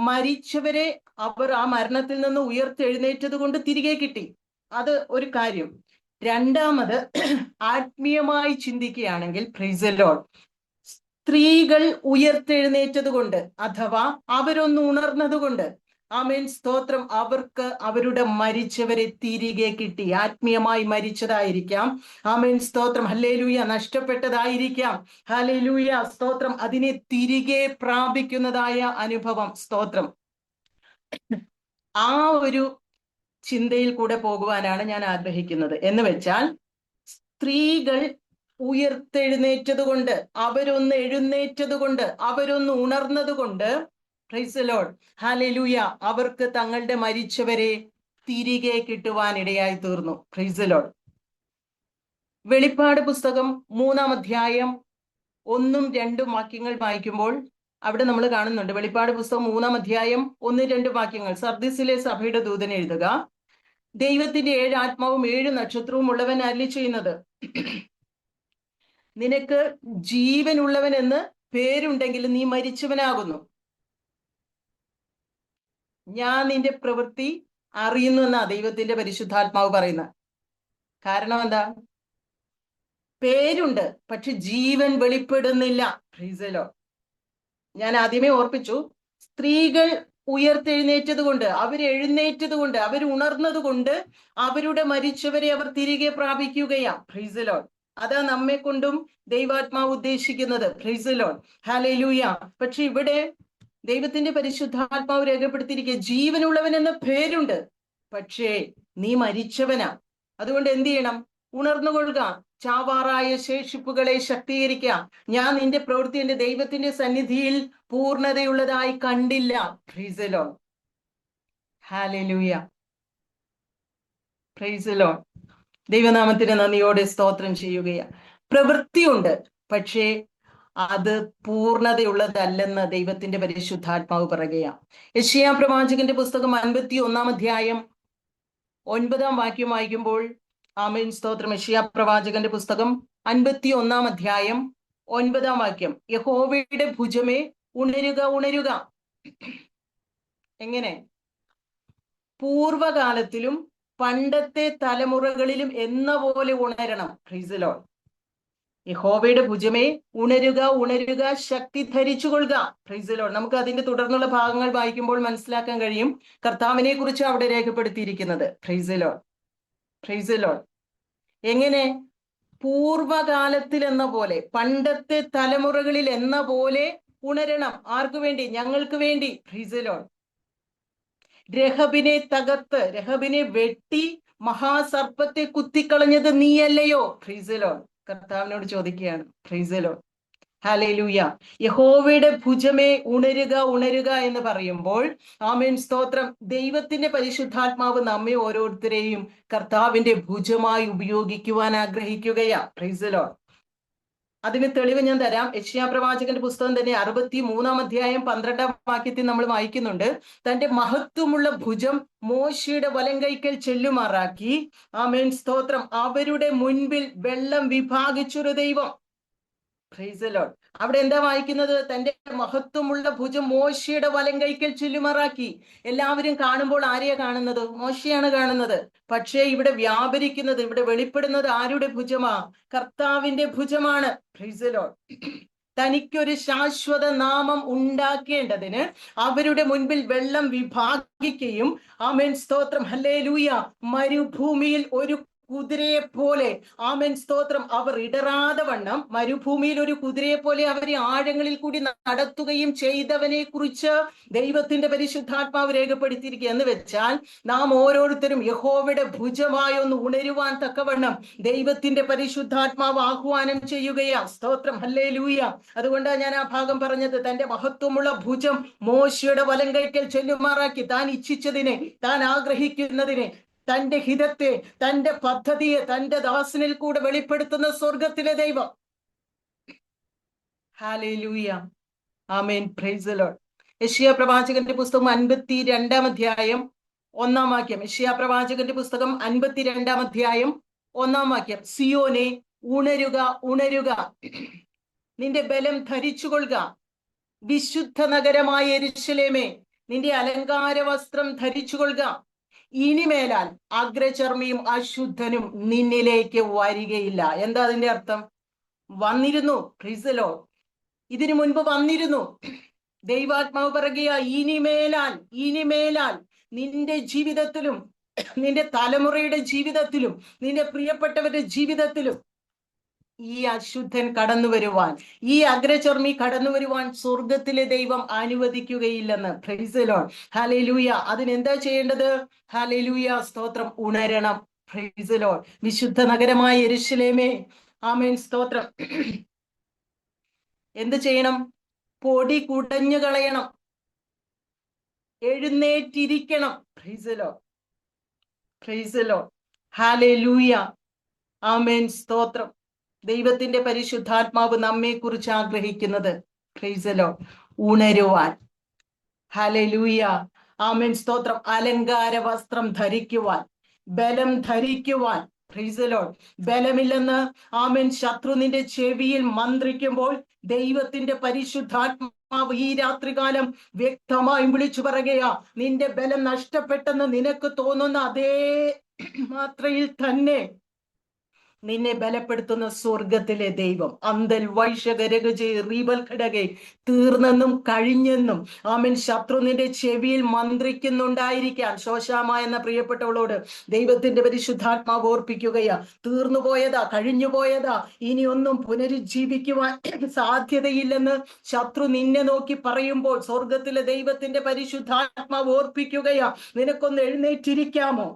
മരിച്ചവരെ അവർ ആ മരണത്തിൽ നിന്ന് ഉയർത്തെഴുന്നേറ്റത് കൊണ്ട് തിരികെ കിട്ടി. അത് ഒരു കാര്യം. രണ്ടാമത്, ആത്മീയമായി ചിന്തിക്കുകയാണെങ്കിൽ പ്രൈസ് ദി ലോർഡ്, സ്ത്രീകൾ ഉയർത്തെഴുന്നേറ്റത് കൊണ്ട് അഥവാ അവരൊന്ന് ഉണർന്നത് കൊണ്ട്, ആമേൻ സ്തോത്രം, അവർക്ക് അവരുടെ മരിച്ചവരെ തിരികെ കിട്ടി. ആത്മീയമായി മരിച്ചതായിരിക്കാം, ആമേൻ സ്തോത്രം, ഹല്ലേലൂയ, നഷ്ടപ്പെട്ടതായിരിക്കാം, ഹല്ലേലൂയ സ്തോത്രം, അതിനെ തിരികെ പ്രാപിക്കുന്നതായ അനുഭവം. സ്തോത്രം. ആ ഒരു ചിന്തയിൽ കൂടെ പോകുവാനാണ് ഞാൻ ആഗ്രഹിക്കുന്നത്. എന്ന് വെച്ചാൽ, സ്ത്രീകൾ ഉയർത്തെഴുന്നേറ്റത് കൊണ്ട്, അവരൊന്ന് എഴുന്നേറ്റത് കൊണ്ട്, അവരൊന്ന് ഉണർന്നത് കൊണ്ട്, പ്രൈസ് ദി ലോർഡ്, ഹല്ലേലൂയ, അവർക്ക് തങ്ങളുടെ മരിച്ചവരെ തിരികെ കിട്ടുവാനിടയായി തീർന്നു. Price the Lord. വെളിപ്പാട് പുസ്തകം 3-ാം അധ്യായം 1-2 വാക്യങ്ങൾ വായിക്കുമ്പോൾ അവിടെ നമ്മൾ കാണുന്നുണ്ട്. വെളിപ്പാട് പുസ്തകം 3-ാം അധ്യായം 1-2 വാക്യങ്ങൾ. സർദീസിലെ സഭയുടെ ദൂതൻ എഴുതുക, ദൈവത്തിന്റെ 7 ആത്മാവും 7 നക്ഷത്രവും ഉള്ളവൻ അരുളി ചെയ്യുന്നത്, നിനക്ക് ജീവനുള്ളവൻ എന്ന് പേരുണ്ടെങ്കിൽ നീ മരിച്ചവനാകുന്നു. ഞാൻ നിന്റെ പ്രവൃത്തി അറിയുന്നു എന്നാ ദൈവത്തിന്റെ പരിശുദ്ധാത്മാവ് പറയുന്നത്. കാരണം എന്താ? പേരുണ്ട്, പക്ഷെ ജീവൻ വെളിപ്പെടുന്നില്ല. Praise the Lord. ഞാൻ ആദ്യമേ ഓർപ്പിച്ചു, സ്ത്രീകൾ ഉയർത്തെഴുന്നേറ്റത് കൊണ്ട്, അവരെഴുന്നേറ്റത് കൊണ്ട്, അവർ ഉണർന്നത് കൊണ്ട് അവരുടെ മരിച്ചവരെ അവർ തിരികെ പ്രാപിക്കുകയാ. Price the lord. അതാ നമ്മെ കൊണ്ടും ദൈവാത്മാവ് ഉദ്ദേശിക്കുന്നത്. Price the Lord, hallelujah. പക്ഷെ ഇവിടെ ദൈവത്തിന്റെ പരിശുദ്ധാത്മാവ് രേഖപ്പെടുത്തിയിരിക്കുക, ജീവനുള്ളവൻ എന്ന പേരുണ്ട്, പക്ഷേ നീ മരിച്ചവനാ. അതുകൊണ്ട് എന്ത് ചെയ്യണം? ഉണർന്നുകൊള്ളുക, ചാവാറായ ശേഷിപ്പുകളെ ശക്തീകരിക്കാം. ഞാൻ നിന്റെ പ്രവൃത്തി എന്റെ ദൈവത്തിന്റെ സന്നിധിയിൽ പൂർണ്ണതയുള്ളതായി കണ്ടില്ല. Price the Lord, hallelujah, price the Lord. ദൈവനാമത്തിന് നന്ദിയോടെ സ്തോത്രം ചെയ്യുകയാണ്. പ്രവൃത്തിയുണ്ട്, പക്ഷേ അത് പൂർണ്ണതയുള്ളതല്ലെന്ന് ദൈവത്തിന്റെ പരിശുദ്ധാത്മാവ് പറയുകയാണ്. യെശയ്യാ പ്രവാചകന്റെ പുസ്തകം 51-ാം അധ്യായം 9-ാം വാക്യം വായിക്കുമ്പോൾ, ആമേൻ സ്തോത്രം, യെശയ്യാ പ്രവാചകന്റെ പുസ്തകം 51-ാം അധ്യായം 9-ാം വാക്യം, യഹോവയുടെ ഭുജമേ ഉണരുക, ഉണരുക. എങ്ങനെ? പൂർവകാലത്തിലും പണ്ടത്തെ തലമുറകളിലും എന്ന പോലെ ഉണരണം. Price the Lord. യഹോവയുടെ ഭുജമേ ഉണരുക, ഉണരുക, ശക്തി ധരിച്ചുകൊള്ളുക. Praise the Lord. നമുക്ക് അതിന്റെ തുടർന്നുള്ള ഭാഗങ്ങൾ വായിക്കുമ്പോൾ മനസ്സിലാക്കാൻ കഴിയും കർത്താവിനെ കുറിച്ച് അവിടെ രേഖപ്പെടുത്തിയിരിക്കുന്നത്. Price the Lord, praise the Lord. എങ്ങനെ? പൂർവകാലത്തിൽ എന്ന പോലെ, പണ്ടത്തെ തലമുറകളിൽ എന്ന പോലെ ഉണരണം. ആർക്കു വേണ്ടി? ഞങ്ങൾക്ക് വേണ്ടി. Price the Lord. രഹബിനെ തകർത്ത്, രഹബിനെ വെട്ടി മഹാസർപ്പത്തെ കുത്തിക്കളഞ്ഞത് നീയല്ലയോ? Praise the Lord. കർത്താവിനോട് ചോദിക്കുകയാണ്. പ്രൈസ് ദി ലോർഡ്, ഹല്ലേലൂയ. യഹോവയുടെ ഭുജമേ ഉണരുക, ഉണരുക എന്ന് പറയുമ്പോൾ, ആമേൻ സ്തോത്രം, ദൈവത്തിന്റെ പരിശുദ്ധാത്മാവ് നമ്മെ ഓരോരുത്തരെയും കർത്താവിന്റെ ഭുജമായി ഉപയോഗിക്കുവാൻ ആഗ്രഹിക്കുകയാ. Price the Lord. അതിന് തെളിവ് ഞാൻ തരാം. യെശയ്യാ പ്രവാചകന്റെ പുസ്തകം തന്നെ 63-ാം അധ്യായം 12-ാം വാക്യത്തിൽ നമ്മൾ വായിക്കുന്നുണ്ട്, തന്റെ മഹത്വമുള്ള ഭുജം മോശയുടെ വലങ്കൈക്കൽ ചെല്ലുമാറാക്കി, ആമേൻ സ്തോത്രം, അവരുടെ മുൻപിൽ വെള്ളം വിഭാഗിച്ചൊരു ദൈവം. Price the Lord. അവിടെ എന്താ വായിക്കുന്നത്? തന്റെ മഹത്വമുള്ള ഭുജം മോശയുടെ വലങ്കൈക്കൽ ചെല്ലുമാറാക്കി. എല്ലാവരും കാണുമ്പോൾ ആരെയാ കാണുന്നത്? മോശയാണ് കാണുന്നത്. പക്ഷേ ഇവിടെ വ്യാപരിക്കുന്നത്, ഇവിടെ വെളിപ്പെടുന്നത് ആരുടെ ഭുജമാ? കർത്താവിന്റെ ഭുജമാണ്. Price the Lord. തനിക്കൊരു ശാശ്വത നാമം ഉണ്ടാക്കേണ്ടതിന് അവരുടെ മുൻപിൽ വെള്ളം വിഭാഗിക്കുകയും, ആമേൻ സ്തോത്രം, ഹല്ലേലൂയ, മരുഭൂമിയിൽ ഒരു കുതിരയെ പോലെ, ആമേൻ സ്തോത്രം, അവർ ഇടറാതെ വണ്ണം മരുഭൂമിയിൽ ഒരു കുതിരയെ പോലെ അവരെ ആഴങ്ങളിൽ കൂടി നടത്തുകയും ചെയ്തവനെ കുറിച്ച് ദൈവത്തിന്റെ പരിശുദ്ധാത്മാവ് രേഖപ്പെടുത്തിയിരിക്കുക. എന്ന് വെച്ചാൽ, നാം ഓരോരുത്തരും യഹോവയുടെ ഭുജമായി ഒന്ന് ഉണരുവാൻ തക്കവണ്ണം ദൈവത്തിന്റെ പരിശുദ്ധാത്മാവ് ആഹ്വാനം ചെയ്യുകയാ. സ്തോത്രം, ഹല്ലേലൂയ. അതുകൊണ്ടാണ് ഞാൻ ആ ഭാഗം പറഞ്ഞത്. തന്റെ മഹത്വമുള്ള ഭുജം മോശയുടെ വലങ്കൈക്കൽ ചെല്ലുമാറാക്കി, താൻ ഇച്ഛിച്ചതിനെ, താൻ ആഗ്രഹിക്കുന്നതിനെ, തന്റെ ഹിതത്തെ, തന്റെ പദ്ധതിയെ തന്റെ ദാസനിൽ കൂടെ വെളിപ്പെടുത്തുന്ന സ്വർഗത്തിലെ ദൈവം. ഹല്ലേലൂയ, ആമേൻ, പ്രൈസ് ദി ലോർഡ്. യെശയ്യാ പ്രവാചകന്റെ പുസ്തകം 52-ാം അധ്യായം 1-ാം വാക്യം. യെശയ്യാ പ്രവാചകന്റെ പുസ്തകം 52-ാം അധ്യായം 1-ാം വാക്യം, സിയോനെ ഉണരുക, ഉണരുക, നിന്റെ ബലം ധരിച്ചുകൊള്ളുക, വിശുദ്ധ നഗരമായ യെരൂശലേമേ നിന്റെ അലങ്കാര വസ്ത്രം ധരിച്ചുകൊള്ളുക. ഇനിമേലാൽ അഗ്രചർമ്മിയും അശുദ്ധനും നിന്നിലേക്ക് വരികയില്ല. എന്താ അതിന്റെ അർത്ഥം? വന്നിരുന്നു, പ്രൈസ് ദി ലോർഡ്, ഇതിനു മുൻപ് വന്നിരുന്നു. ദൈവാത്മാവ് പറയുക, ഇനിമേലാൽ നിന്റെ ജീവിതത്തിലും നിന്റെ തലമുറയുടെ ജീവിതത്തിലും നിന്റെ പ്രിയപ്പെട്ടവരുടെ ജീവിതത്തിലും ഈ അശുദ്ധൻ കടന്നു വരുവാൻ, ഈ അഗ്രചർമ്മി കടന്നു വരുവാൻ സ്വർഗത്തിലെ ദൈവം അനുവദിക്കുകയില്ലെന്ന്. പ്രൈസ് ദി ലോർഡ്, ഹല്ലേലൂയ. അതിനെന്താ ചെയ്യേണ്ടത്? ഹല്ലേലൂയ, സ്തോത്രം, ഉണരണം. Price the Lord. വിശുദ്ധ നഗരമായ യെരൂശലേമേ, ആമേൻ, സ്തോത്രം. എന്ത് ചെയ്യണം? പൊടി കുടഞ്ഞു കളയണം, എഴുന്നേറ്റിരിക്കണം. Praise the Lord, praise the Lord, ഹല്ലേലൂയ, ആമേൻ, സ്തോത്രം. ദൈവത്തിന്റെ പരിശുദ്ധാത്മാവ് നമ്മെ കുറിച്ച് ആഗ്രഹിക്കുന്നത്, പ്രൈസ് ദി ലോർഡ്, ഉണരുവാൻ. ഹല്ലേലൂയ, ആമേൻ, സ്തോത്രം. അലങ്കാര വസ്ത്രം ധരിക്കുവാൻ, ബലം ധരിക്കുവാൻ. Praise the Lord. ബലമില്ലെന്ന് ആമേൻ ശത്രു നിന്റെ ചെവിയിൽ മന്ത്രിക്കുമ്പോൾ ദൈവത്തിന്റെ പരിശുദ്ധാത്മാവ് ഈ രാത്രികാലം വ്യക്തമായി വിളിച്ചു പറയുകയാ, നിന്റെ ബലം നഷ്ടപ്പെട്ടെന്ന് നിനക്ക് തോന്നുന്ന അതേ മാത്രയിൽ തന്നെ നിന്നെ ബലപ്പെടുത്തുന്ന സ്വർഗത്തിലെ ദൈവം അന്തൽ വൈശകരകജെ റീബൽ ഘടകെ തീർന്നെന്നും കഴിഞ്ഞെന്നും ആമേൻ ശത്രു നിന്റെ ചെവിയിൽ മന്ത്രിക്കുന്നുണ്ടായിരിക്കാം. ശോശാമ എന്ന പ്രിയപ്പെട്ടവളോട് ദൈവത്തിന്റെ പരിശുദ്ധാത്മാവ് ഓർപ്പിക്കുകയാ, തീർന്നു പോയതാ, കഴിഞ്ഞു പോയതാ, ഇനി ഒന്നും പുനരുജ്ജീവിക്കുവാൻ സാധ്യതയില്ലെന്ന് ശത്രു നിന്നെ നോക്കി പറയുമ്പോൾ സ്വർഗത്തിലെ ദൈവത്തിന്റെ പരിശുദ്ധാത്മാവ് ഓർപ്പിക്കുകയാ, നിനക്കൊന്ന് എഴുന്നേറ്റിരിക്കാമോ?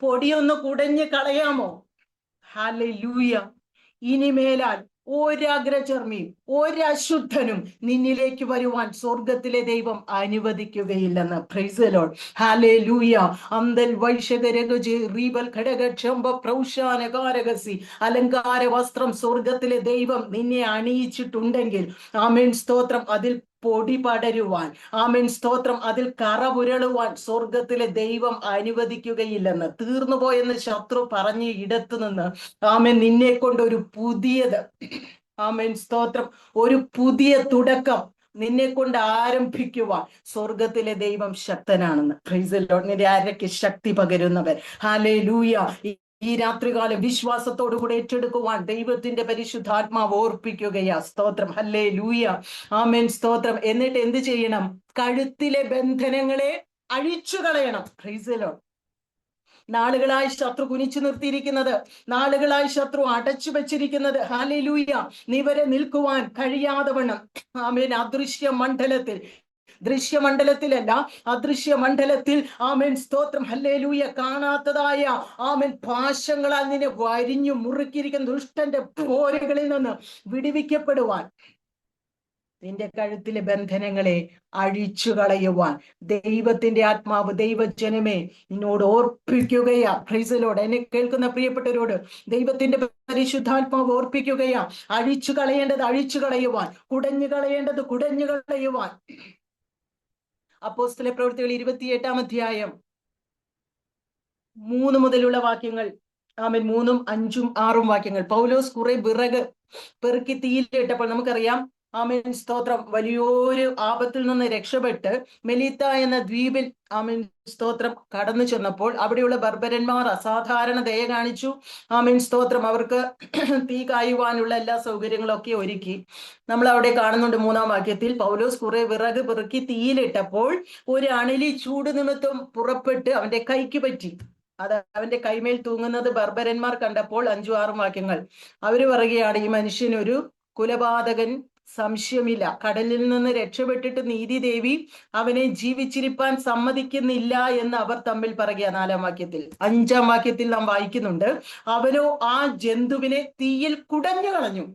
പൊടിയൊന്ന് കുടഞ്ഞു കളയാമോ? ഹല്ലേലൂയ. ഇനിമേലാൽ ഒരഗ്രചർമ്മിയും ഒരശുദ്ധനും നിന്നിലേക്ക് വരുവാൻ സ്വർഗത്തിലെ ദൈവം അനുവദിക്കുകയില്ലെന്ന്. പ്രൈസ് ദി ലോർഡ്, ഹല്ലേലൂയ. അന്തൽ വൈശകരകജെ റീബൽ ഘടകക്ഷംബ പ്രൗശാനകാരകസി. അലങ്കാര വസ്ത്രം സ്വർഗത്തിലെ ദൈവം നിന്നെ അണിയിച്ചിട്ടുണ്ടെങ്കിൽ ആമേൻ, സ്തോത്രം, അതിൽ പൊടി പടരുവാൻ, ആമേൻ, സ്തോത്രം, അതിൽ കറ പുരളുവാൻ സ്വർഗത്തിലെ ദൈവം അനുവദിക്കുകയില്ലെന്ന്. തീർന്നുപോയെന്ന് ശത്രു പറഞ്ഞ് ഇടത്തു നിന്ന് ആമേൻ നിന്നെ കൊണ്ട് ഒരു പുതിയത്, ആമേൻ, സ്തോത്രം, ഒരു പുതിയ തുടക്കം നിന്നെ കൊണ്ട് ആരംഭിക്കുവാൻ സ്വർഗത്തിലെ ദൈവം ശക്തനാണെന്ന്. Price the Lord. നിന്റെ അരയ്ക്ക് ശക്തി പകരുന്നവൻ. ഹല്ലേലൂയ. ഈ രാത്രികാലം വിശ്വാസത്തോടു കൂടെ ഏറ്റെടുക്കുവാൻ ദൈവത്തിന്റെ പരിശുദ്ധാത്മാവ് ഓർപ്പിക്കുകയാ. സ്തോത്രം, ഹല്ലേലൂയ, ആമേൻ, സ്തോത്രം. എന്നിട്ട് എന്ത് ചെയ്യണം? കഴുത്തിലെ ബന്ധനങ്ങളെ അഴിച്ചു കളയണം. Price the Lord. നാളുകളായി ശത്രു കുനിച്ചു നിർത്തിയിരിക്കുന്നത്, നാളുകളായി ശത്രു അടച്ചു വെച്ചിരിക്കുന്നത്, ഹല്ലേലൂയ, നിവരെ നിൽക്കുവാൻ കഴിയാതെ വണ്ണം ആമേൻ അദൃശ്യ മണ്ഡലത്തിൽ, ദൃശ്യമണ്ഡലത്തിലല്ല അദൃശ്യ മണ്ഡലത്തിൽ, ആമേൻ, സ്തോത്രം, ഹല്ലേലൂയ, കാണാത്തതായ ആമേൻ പാശങ്ങളാൽ നിന്നെ വരിഞ്ഞു മുറുക്കിയിരിക്കുന്ന ദുഷ്ടന്റെ പോരുകളിൽ നിന്ന് വിടുവിക്കപ്പെടുവാൻ, നിന്റെ കഴുത്തിലെ ബന്ധനങ്ങളെ അഴിച്ചു കളയുവാൻ ദൈവത്തിന്റെ ആത്മാവ്, ദൈവജനമേ, നിന്നോട് ഓർപ്പിക്കുകയാ. Price the Lord. എന്നെ കേൾക്കുന്ന പ്രിയപ്പെട്ടവരോട് ദൈവത്തിന്റെ പരിശുദ്ധാത്മാവ് ഓർപ്പിക്കുകയാ, അഴിച്ചു കളയേണ്ടത് അഴിച്ചു കളയുവാൻ, കുടഞ്ഞു കളയേണ്ടത് കുടഞ്ഞു കളയുവാൻ. അപ്പോസ്തല പ്രവൃത്തികൾ 28-ാം അധ്യായം 3 മുതലുള്ള വാക്യങ്ങൾ, ആമേൻ, 3, 5, 6 വാക്യങ്ങൾ. പൗലോസ് കുറെ വിറക് പെറുക്കി തീയിലിട്ടപ്പോൾ, നമുക്കറിയാം, ആമേൻ, സ്തോത്രം, വലിയൊരു ആപത്തിൽ നിന്ന് രക്ഷപ്പെട്ട് മെലീത്ത എന്ന ദ്വീപിൽ, ആമേൻ, സ്തോത്രം, കടന്നു ചെന്നപ്പോൾ അവിടെയുള്ള ബർബരന്മാർ അസാധാരണ ദയ കാണിച്ചു. ആമേൻ, സ്തോത്രം, അവർക്ക് തീ കായുവാനുള്ള എല്ലാ സൗകര്യങ്ങളും ഒക്കെ ഒരുക്കി. നമ്മൾ അവിടെ കാണുന്നുണ്ട് 3-ാം വാക്യത്തിൽ, പൗലോസ് കുറെ വിറക് പെറുക്കി തീയിലിട്ടപ്പോൾ ഒരു അണലി ചൂട് നിമിത്തം പുറപ്പെട്ട് അവന്റെ കൈക്ക് പറ്റി. അത് അവന്റെ കൈമേൽ തൂങ്ങുന്നത് ബർബരന്മാർ കണ്ടപ്പോൾ 5, 6 വാക്യങ്ങൾ അവര് പറയുകയാണ്, ഈ മനുഷ്യനൊരു കുലപാതകൻ, സംശയമില്ല. കടലിൽ നിന്ന് രക്ഷപ്പെട്ടിട്ട് നീതിദേവി അവനെ ജീവിച്ചിരിപ്പാൻ സമ്മതിക്കുന്നില്ല എന്ന് അവർ തമ്മിൽ പറയുക. 4-ാം വാക്യത്തിൽ. 5-ാം വാക്യത്തിൽ നാം വായിക്കുന്നുണ്ട്, അവനോ ആ ജന്തുവിനെ തീയിൽ കുടഞ്ഞു കളഞ്ഞു,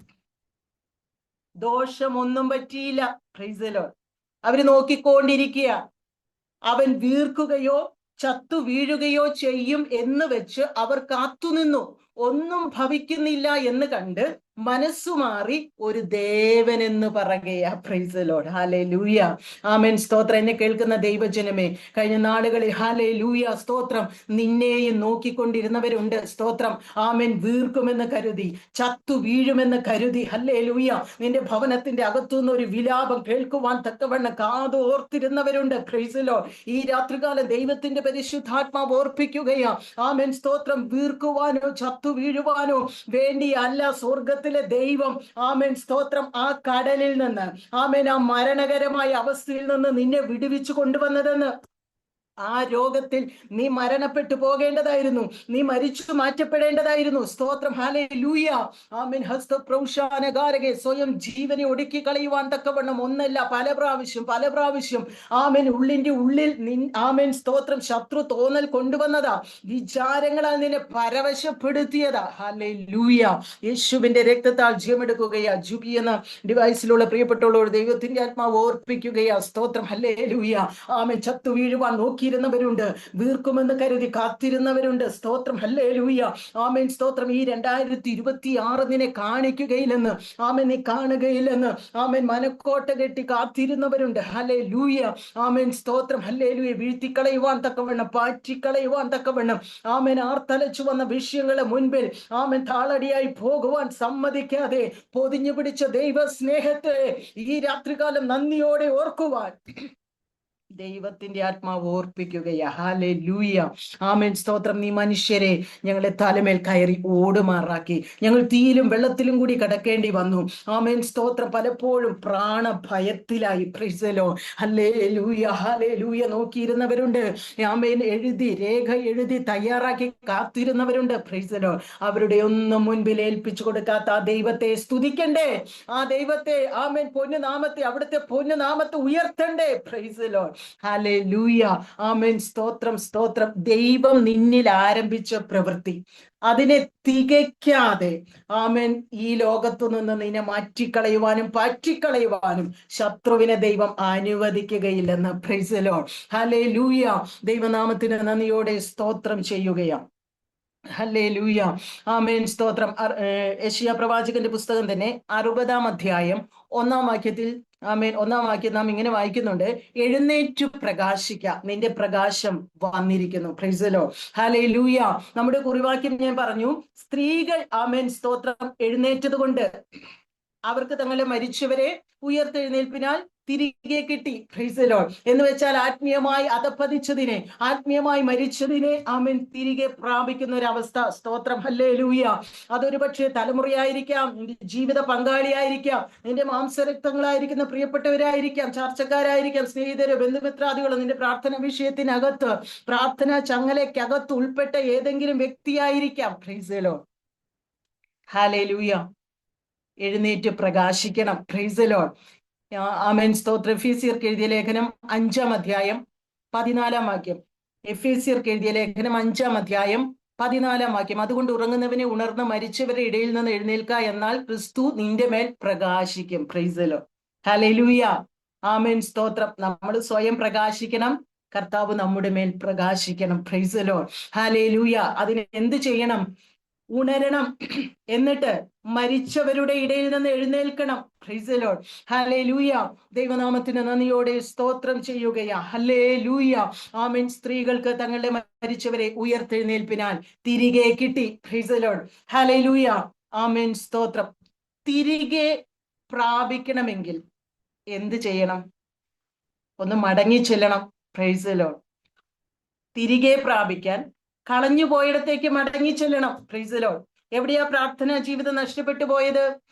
ദോഷമൊന്നും പറ്റിയില്ല. Price the Lord. അവര് നോക്കിക്കൊണ്ടിരിക്കുക, അവൻ വീർക്കുകയോ ചത്തു വീഴുകയോ ചെയ്യും എന്ന് വെച്ച് അവർ കാത്തുനിന്നു. ഒന്നും ഭവിക്കുന്നില്ല എന്ന് കണ്ട് മനസ്സുമാറി ഒരു ദേവനെന്ന് പറയുകയാ. Price the Lord. ഹല്ലേലൂയ. ആമേൻ. സ്തോത്രം. എന്നെ കേൾക്കുന്ന ദൈവജനമേ, കഴിഞ്ഞ നാളുകളിൽ ഹല്ലേലൂയ സ്തോത്രം നിന്നെയും നോക്കിക്കൊണ്ടിരുന്നവരുണ്ട്. സ്തോത്രം. ആമേൻ. വീർക്കുമെന്ന് കരുതി, ചത്തു വീഴുമെന്ന് കരുതി, ഹല്ലേലൂയ, നിന്റെ ഭവനത്തിന്റെ അകത്തുനിന്ന് ഒരു വിലാപം കേൾക്കുവാൻ തക്കവണ്ണം കാതോർത്തിരുന്നവരുണ്ട്. Price the Lord. ഈ രാത്രികാലം ദൈവത്തിന്റെ പരിശുദ്ധാത്മാവ് ഓർപ്പിക്കുകയാ. ആമേൻ. സ്തോത്രം. വീർക്കുവാനോ ചത്തു വീഴുവാനോ വേണ്ടിയല്ല സ്വർഗത്തിലെ ദൈവം, ആമേൻ സ്തോത്രം, ആ കടലിൽ നിന്ന്, ആമേൻ, ആ മരണകരമായ അവസ്ഥയിൽ നിന്ന് നിന്നെ വിടുവിച്ചു കൊണ്ടുവന്നതെന്ന്. ആ രോഗത്തിൽ നീ മരണപ്പെട്ടു പോകേണ്ടതായിരുന്നു, നീ മരിച്ചു മാറ്റപ്പെടേണ്ടതായിരുന്നു. സ്തോത്രം. ഹല്ലേലൂയ. ആമേൻ. ഹസ്തപ്രൗഷാനകാരകെ സ്വയം ജീവനെ ഒടുക്കി കളയുവാൻ തക്കവണ്ണം ഒന്നല്ല പല പ്രാവശ്യം ആമേൻ ഉള്ളിന്റെ ഉള്ളിൽ ആമേൻ സ്തോത്രം ശത്രു തോന്നൽ കൊണ്ടുവന്നതാ, വിചാരങ്ങളാൽ നിന്നെ പരവശപ്പെടുത്തിയതാ. ഹല്ലേലൂയ. യേശുവിന്റെ രക്തത്താൽ ജയമെടുക്കുകയാ. ജുബി എന്ന ഡിവൈസിലുള്ള പ്രിയപ്പെട്ടവരോട് ദൈവത്തിന്റെ ആത്മാവ് ഓർപ്പിക്കുകയാ. സ്തോത്രം. ഹല്ലേലൂയ. ആമേൻ. ചത്തു വീഴുവാൻ നോക്കിയിരുന്നവരുണ്ട്, വീർക്കുമെന്ന് കരുതി കാത്തിരുന്നവരുണ്ട്. സ്തോത്രം. ഹല്ലേലൂയ. ആമേൻ. സ്തോത്രം. ഈ 2026 നിന്നെ കാണിക്കുകയില്ലെന്ന്, ആമേൻ, നീ കാണുകയില്ലെന്ന്, ആമേൻ, മനക്കോട്ട കെട്ടി കാത്തിരുന്നവരുണ്ട്. ഹല്ലേലൂയ. ആമേൻ. സ്തോത്രം. ഹല്ലേലൂയ. വീഴ്ത്തിക്കളയുവാൻ തക്കവണ്ണം, പാറ്റിക്കളയുവാൻ തക്കവണ്ണം, ആമേൻ, ആർത്തലച്ചു വന്ന വിഷയങ്ങളെ മുൻപിൽ, ആമേൻ, താളടിയായി പോകുവാൻ സമ്മതിക്കാതെ പൊതിഞ്ഞു പിടിച്ച ദൈവ സ്നേഹത്തെ ഈ രാത്രികാലം നന്ദിയോടെ ഓർക്കുവാൻ ദൈവത്തിന്റെ ആത്മാവ് ഓർപ്പിക്കുകയാ. ഹല്ലേലൂയ. ആമേൻ. സ്തോത്രം. നീ മനുഷ്യരെ ഞങ്ങളെ തലമേൽ കയറി ഓടുമാറാക്കി, ഞങ്ങൾ തീയിലും വെള്ളത്തിലും കൂടി കടക്കേണ്ടി വന്നു. ആമേൻ. സ്തോത്രം. പലപ്പോഴും പ്രാണഭയത്തിലായി. Praise the Lord. ഹല്ലേലൂയ. ഹല്ലേലൂയ. നോക്കിയിരുന്നവരുണ്ട്. ആമേൻ. രേഖ എഴുതി തയ്യാറാക്കി കാത്തിരുന്നവരുണ്ട്. Price the Lord. അവരുടെ ഒന്നും മുൻപിൽ ഏൽപ്പിച്ചു കൊടുക്കാത്ത ആ ദൈവത്തെ സ്തുതിക്കണ്ടേ, ആ ദൈവത്തെ, ആമേൻ, പൊന്നുനാമത്തെ, അവിടുത്തെ പൊന്നുനാമത്തെ ഉയർത്തണ്ടേ. Praise the Lord. ഹല്ലേലൂയ. ആമേൻ. സ്തോത്രം. സ്തോത്രം. ദൈവം നിന്നിൽ ആരംഭിച്ച പ്രവൃത്തി അതിനെ തികയ്ക്കാതെ, ആമേൻ, ഈ ലോകത്തു നിന്ന് നിന്നെ മാറ്റിക്കളയുവാനും പാറ്റിക്കളയുവാനും ശത്രുവിനെ ദൈവം അനുവദിക്കുകയില്ലെന്ന്. Praise the Lord. ഹല്ലേലൂയ. ദൈവനാമത്തിന് നന്ദിയോടെ സ്തോത്രം ചെയ്യുകയാണ്. ഹല്ലേലൂയ. ആമേൻ. സ്തോത്രം. യെശയ്യാ പ്രവാചകന്റെ പുസ്തകം തന്നെ 60-ാം അധ്യായം 1-ാം വാക്യത്തിൽ, ആമേൻ, 1-ാം വാക്യം നാം ഇങ്ങനെ വായിക്കുന്നുണ്ട്: എഴുന്നേറ്റു പ്രകാശിക്ക, നിന്റെ പ്രകാശം വന്നിരിക്കുന്നു. Price the Lord. ഹല്ലേലൂയ. നമ്മുടെ കുറിവാക്യം ഞാൻ പറഞ്ഞു, സ്ത്രീകൾ, ആമേൻ, സ്തോത്രം, എഴുന്നേറ്റത് കൊണ്ട് അവർക്ക് തങ്ങളുടെ മരിച്ചവരെ ഉയർത്തെഴുന്നേൽപ്പിനാൽ തിരികെ കിട്ടി. Praise the Lord. എന്ന് വെച്ചാൽ ആത്മീയമായി അധപ്പതിച്ചതിനെ, ആത്മീയമായി മരിച്ചതിനെ, ആമേൻ, തിരികെ പ്രാപിക്കുന്ന ഒരു അവസ്ഥ. സ്തോത്രം. ഹല്ലേലൂയ. അതൊരു പക്ഷേ തലമുറയായിരിക്കാം, നിന്റെ ജീവിത പങ്കാളിയായിരിക്കാം, നിന്റെ മാംസരക്തങ്ങളായിരിക്കുന്ന പ്രിയപ്പെട്ടവരായിരിക്കാം, ചർച്ചക്കാരായിരിക്കാം, സ്നേഹിതരോ ബന്ധുമിത്രാദികളോ, നിന്റെ പ്രാർത്ഥന വിഷയത്തിനകത്ത്, പ്രാർത്ഥന ചങ്ങലയ്ക്കകത്ത് ഉൾപ്പെട്ട ഏതെങ്കിലും വ്യക്തിയായിരിക്കാം. Praise the Lord. ഹല്ലേലൂയ. എഴുന്നേറ്റ് പ്രകാശിക്കണം. Praise the Lord. ആമേൻ. സ്തോത്രം. എഫേസ്യർക്ക് എഴുതിയ ലേഖനം 5-ാം അധ്യായം 14-ാം വാക്യം. എഫേസ്യർക്ക് എഴുതിയ ലേഖനം 5-ാം അധ്യായം 14-ാം വാക്യം. അതുകൊണ്ട് ഉറങ്ങുന്നവനെ ഉണർന്ന് മരിച്ചവരുടെ ഇടയിൽ നിന്ന് എഴുന്നേൽക്ക, എന്നാൽ ക്രിസ്തു നിന്റെ മേൽ പ്രകാശിക്കും. Praise the Lord. ഹല്ലേലൂയ. ആമേൻ. സ്തോത്രം. നമ്മൾ സ്വയം പ്രകാശിക്കണം, കർത്താവ് നമ്മുടെ മേൽ പ്രകാശിക്കണം. Praise the Lord. ഹല്ലേലൂയ. അതിന് എന്ത് ചെയ്യണം? ഉണരണം, എന്നിട്ട് മരിച്ചവരുടെ ഇടയിൽ നിന്ന് എഴുന്നേൽക്കണം. Praise the Lord. ഹല്ലേലൂയ. ദൈവനാമത്തിന് നന്ദിയോടെ സ്തോത്രം ചെയ്യുകയാ. ഹല്ലേലൂയ. ആമേൻ. സ്ത്രീകൾക്ക് തങ്ങളുടെ മരിച്ചവരെ ഉയർത്തെഴുന്നേൽപ്പിനാൽ തിരികെ കിട്ടി. Praise the Lord. ഹല്ലേലൂയ. ആമേൻ. സ്തോത്രം. തിരികെ പ്രാപിക്കണമെങ്കിൽ എന്ത് ചെയ്യണം? ഒന്ന് മടങ്ങി ചെല്ലണം. Praise the Lord. തിരികെ പ്രാപിക്കാൻ കളഞ്ഞു പോയിടത്തേക്ക് മടങ്ങി ചെല്ലണം. Praise the Lord. എവിടെയാ പ്രാർത്ഥനാ ജീവിതം നഷ്ടപ്പെട്ടു പോയത്?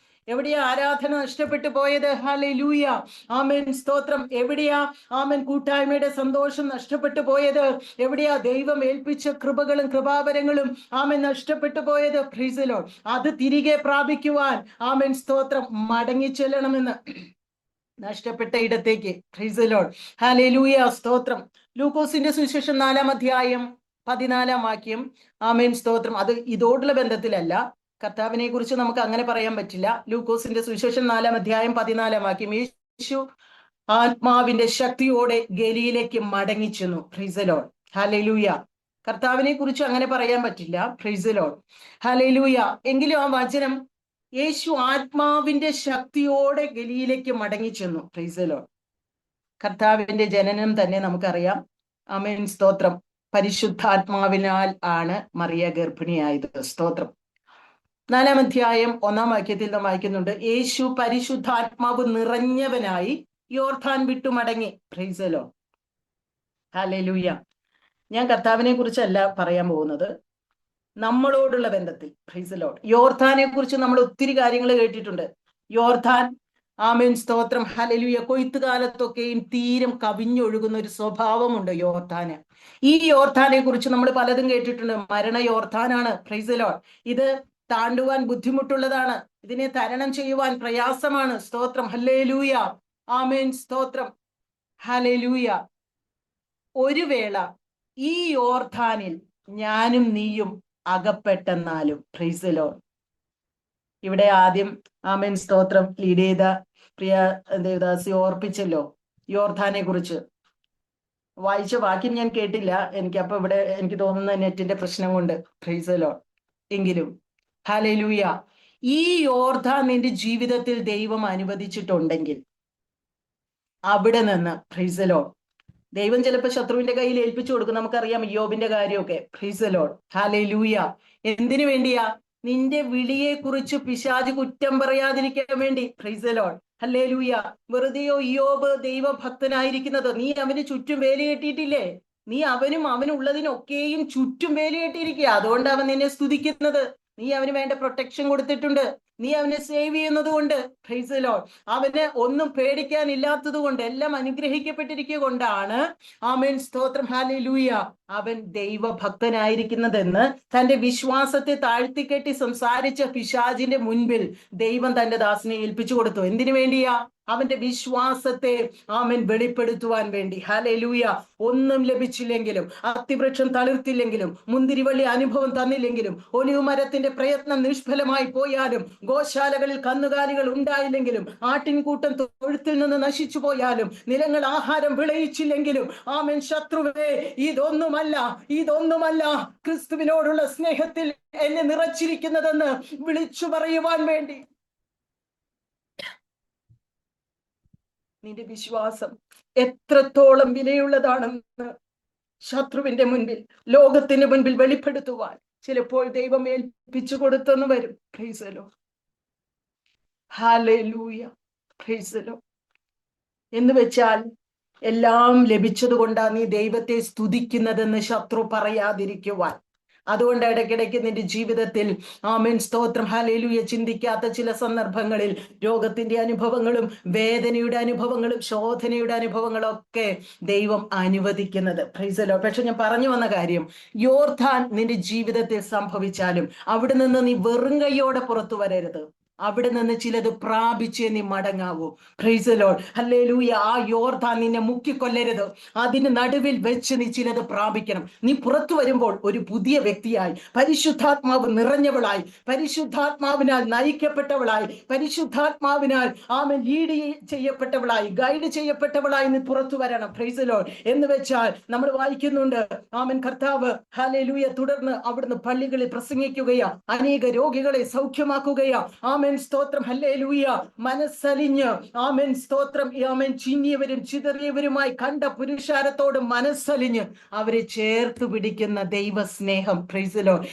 എവിടെയാ ആരാധന നഷ്ടപ്പെട്ടു പോയത്? ഹല്ലേലൂയ. ആമേൻ. സ്തോത്രം. എവിടെയാ, ആമേൻ, കൂട്ടായ്മയുടെ സന്തോഷം നഷ്ടപ്പെട്ടു പോയത്? എവിടെയാ ദൈവം ഏൽപ്പിച്ച കൃപകളും കൃപാവരങ്ങളും, ആമേൻ, നഷ്ടപ്പെട്ടു പോയത്? Price the Lord. അത് തിരികെ പ്രാപിക്കുവാൻ, ആമേൻ, സ്തോത്രം, മടങ്ങി ചെല്ലണമെന്ന്, നഷ്ടപ്പെട്ട ഇടത്തേക്ക്. Price the Lord. ഹല്ലേലൂയ. സ്തോത്രം. ലൂക്കോസിന്റെ സുവിശേഷം 4-ാം അധ്യായം 14-ാം വാക്യം. ആമേൻ. സ്തോത്രം. അത് ഇതോടുള്ള ബന്ധത്തിലല്ല, കർത്താവിനെ കുറിച്ച് നമുക്ക് അങ്ങനെ പറയാൻ പറ്റില്ല. ലൂക്കോസിന്റെ സുവിശേഷം 4-ാം അധ്യായം 14-ാം വാക്യം. യേശു ആത്മാവിന്റെ ശക്തിയോടെ ഗലീലയ്ക്ക് മടങ്ങിച്ചെന്നു. Praise the Lord. ഹല്ലേലൂയ. കർത്താവിനെ കുറിച്ച് അങ്ങനെ പറയാൻ പറ്റില്ല. Praise the Lord. ഹല്ലേലൂയ. എങ്കിലും ആ വചനം യേശു ആത്മാവിന്റെ ശക്തിയോടെ ഗലീലയ്ക്ക് മടങ്ങി ചെന്നു. Praise the Lord. കർത്താവിന്റെ ജനനം തന്നെ നമുക്കറിയാം. ആമേൻ, സ്തോത്രം. പരിശുദ്ധാത്മാവിനാൽ ആണ് മറിയ ഗർഭിണിയായത്. സ്തോത്രം. 4-ാം അധ്യായം 1-ാം വാക്യത്തിൽ നാം വായിക്കുന്നുണ്ട്, യേശു പരിശുദ്ധാത്മാവ് നിറഞ്ഞവനായി യോർദാൻ വിട്ടു മടങ്ങി. Price the Lord. ഹല്ലേലൂയ. ഞാൻ കർത്താവിനെ കുറിച്ചല്ല പറയാൻ പോകുന്നത്, നമ്മളോടുള്ള ബന്ധത്തിൽ. Price the Lord. യോർദാനെ കുറിച്ച് നമ്മൾ ഒത്തിരി കാര്യങ്ങൾ കേട്ടിട്ടുണ്ട്. യോർദാൻ, ആമേൻ, സ്തോത്രം, ഹല്ലേലൂയ, കൊയ്ത്ത് കാലത്തൊക്കെയും തീരം കവിഞ്ഞൊഴുകുന്ന ഒരു സ്വഭാവമുണ്ട് യോർദാന്. ഈ യോർദാനെ കുറിച്ച് നമ്മൾ പലതും കേട്ടിട്ടുണ്ട്. മരണ യോർദാനാണ്. Price the Lord. ഇത് താണ്ടുവാൻ ബുദ്ധിമുട്ടുള്ളതാണ്. ഇതിനെ തരണം ചെയ്യുവാൻ പ്രയാസമാണ്. സ്തോത്രം, ഹല്ലേലൂയ, ആമേൻ, സ്തോത്രം, ഹല്ലേലൂയ. ഒരു വേള ഈ യോർദാനിൽ ഞാനും നീയും അകപ്പെട്ടെന്നാലും. Price the Lord. ഇവിടെ ആദ്യം, ആമേൻ, സ്തോത്രം, ലീഡ് ചെയ്ത പ്രിയ ദേവദാസി ഓർപ്പിച്ചല്ലോ യോർദാനെ കുറിച്ച്. വായിച്ച വാക്യം ഞാൻ കേട്ടില്ല, എനിക്കപ്പൊ ഇവിടെ എനിക്ക് തോന്നുന്ന നെറ്റിന്റെ പ്രശ്നം കൊണ്ട്. Price the Lord. എങ്കിലും ഹല്ലേലൂയ, ഈ യോർദാൻ നിന്റെ ജീവിതത്തിൽ ദൈവം അനുവദിച്ചിട്ടുണ്ടെങ്കിൽ അവിടെ നിന്ന്, പ്രൈസ് ദി ലോർഡ്, ദൈവം ചിലപ്പോൾ ശത്രുവിന്റെ കയ്യിൽ ഏൽപ്പിച്ചു കൊടുക്കും. നമുക്കറിയാം യോബിന്റെ കാര്യമൊക്കെ. Price the Lord. ഹല്ലേലൂയ. എന്തിനു വേണ്ടിയാ? നിന്റെ വിളിയെ കുറിച്ച് പിശാച് കുറ്റം പറയാതിരിക്കാൻ വേണ്ടി. Price the Lord. ഹല്ലേലൂയ. വെറുതെയോ യോബ് ദൈവഭക്തനായിരിക്കുന്നത്? നീ അവന് ചുറ്റും വേലി കെട്ടിയിട്ടില്ലേ? നീ അവനുള്ളതിനൊക്കെയും ചുറ്റും വേലി കെട്ടിയിരിക്കുക. അതുകൊണ്ട് അവൻ നിന്നെ സ്തുതിക്കുന്നത്. നീ അവന് വേണ്ട പ്രൊട്ടക്ഷൻ കൊടുത്തിട്ടുണ്ട്. നീ അവനെ സേവ് ചെയ്യുന്നത് കൊണ്ട്. Price the Lord. അവന് ഒന്നും പേടിക്കാനില്ലാത്തത് കൊണ്ട്, എല്ലാം അനുഗ്രഹിക്കപ്പെട്ടിരിക്കുക കൊണ്ടാണ്, ആമേൻ, സ്തോത്രം, ഹല്ലേലൂയ, അവൻ ദൈവഭക്തനായിരിക്കുന്നതെന്ന് തന്റെ വിശ്വാസത്തെ താഴ്ത്തിക്കെട്ടി സംസാരിച്ച പിശാചിന്റെ മുൻപിൽ ദൈവം തന്റെ ദാസനെ ഏൽപ്പിച്ചു കൊടുത്തു. എന്തിനു വേണ്ടിയാ? അവന്റെ വിശ്വാസത്തെ, ആമേൻ, വെളിപ്പെടുത്തുവാൻ വേണ്ടി. ഹല്ലേലൂയ. ഒന്നും ലഭിച്ചില്ലെങ്കിലും, അത്തിവൃക്ഷം തളിർത്തില്ലെങ്കിലും, മുന്തിരിവള്ളി അനുഭവം തന്നില്ലെങ്കിലും, ഒലിവ് മരത്തിന്റെ പ്രയത്നം നിഷ്ഫലമായി പോയാലും, ഗോശാലകളിൽ കന്നുകാലികൾ ഉണ്ടായില്ലെങ്കിലും, ആട്ടിൻകൂട്ടം തൊഴുത്തിൽ നിന്ന് നശിച്ചു പോയാലും, നിലങ്ങൾ ആഹാരം വിളയിച്ചില്ലെങ്കിലും, ആമേൻ, ശത്രുവേ, ഇതൊന്നുമല്ല ക്രിസ്തുവിനോടുള്ള സ്നേഹത്തിൽ എന്നെ നിറച്ചിരിക്കുന്നതെന്ന് വിളിച്ചു പറയുവാൻ വേണ്ടി. നിന്റെ വിശ്വാസം എത്രത്തോളം വിലയുള്ളതാണെന്ന് ശത്രുവിന്റെ മുൻപിൽ, ലോകത്തിന് മുൻപിൽ വെളിപ്പെടുത്തുവാൻ ചിലപ്പോൾ ദൈവം ഏൽപ്പിച്ചു കൊടുത്തെന്ന് വരും. Price the Lord. Hallelujah. Price the Lord. എന്ന് വെച്ചാൽ എല്ലാം ലഭിച്ചത് കൊണ്ടാണ് നീ ദൈവത്തെ സ്തുതിക്കുന്നതെന്ന് ശത്രു പറയാതിരിക്കുവാൻ. അതുകൊണ്ട് ഇടയ്ക്കിടയ്ക്ക് നിന്റെ ജീവിതത്തിൽ, ആമേൻ, സ്തോത്രം, ഹല്ലേലൂയ, ചിന്തിക്കാത്ത ചില സന്ദർഭങ്ങളിൽ രോഗത്തിന്റെ അനുഭവങ്ങളും വേദനയുടെ അനുഭവങ്ങളും ശോധനയുടെ അനുഭവങ്ങളും ഒക്കെ ദൈവം അനുവദിക്കുന്നത്. Price the Lord. പക്ഷെ ഞാൻ പറഞ്ഞു വന്ന കാര്യം, യോർദാൻ നിന്റെ ജീവിതത്തിൽ സംഭവിച്ചാലും അവിടെ നിന്ന് നീ വെറും കൈയോടെ പുറത്തു വരരുത്. അവിടെ നിന്ന് ചിലത് പ്രാപിച്ചേ നീ മടങ്ങാവൂ. Praise the Lord. ഹല്ലേലൂയ. ആ യോർദാൻ നിന്നെ മുക്കിക്കൊല്ലരുത്. അതിന് നടുവിൽ വെച്ച് നീ ചിലത് പ്രാപിക്കണം. നീ പുറത്തു വരുമ്പോൾ ഒരു പുതിയ വ്യക്തിയായി, പരിശുദ്ധാത്മാവ് നിറഞ്ഞവളായി, പരിശുദ്ധാത്മാവിനാൽ നയിക്കപ്പെട്ടവളായി, പരിശുദ്ധാത്മാവിനാൽ ആമേൻ ലീഡ് ചെയ്യപ്പെട്ടവളായി, ഗൈഡ് ചെയ്യപ്പെട്ടവളായി നീ പുറത്തു വരണം. Price the Lord. എന്ന് വെച്ചാൽ നമ്മൾ വായിക്കുന്നുണ്ട്, ആമേൻ, കർത്താവ്, ഹല്ലേലൂയ, തുടർന്ന് അവിടുന്ന് പള്ളികളിൽ പ്രസംഗിക്കുകയാ, അനേക രോഗികളെ സൗഖ്യമാക്കുകയാ. ആമേൻ, സ്തോത്രം, ഹല്ലേലൂയ. മനസ്സലിഞ്ഞ്, ആമേൻ, സ്തോത്രം, ആമേൻ, ചിന്നിയവരും ചിതറിയവരുമായി കണ്ട പുരുഷാരത്തോട് മനസ്സലിഞ്ഞ് അവരെ ചേർത്ത് പിടിക്കുന്ന ദൈവസ്നേഹം. Price the Lord.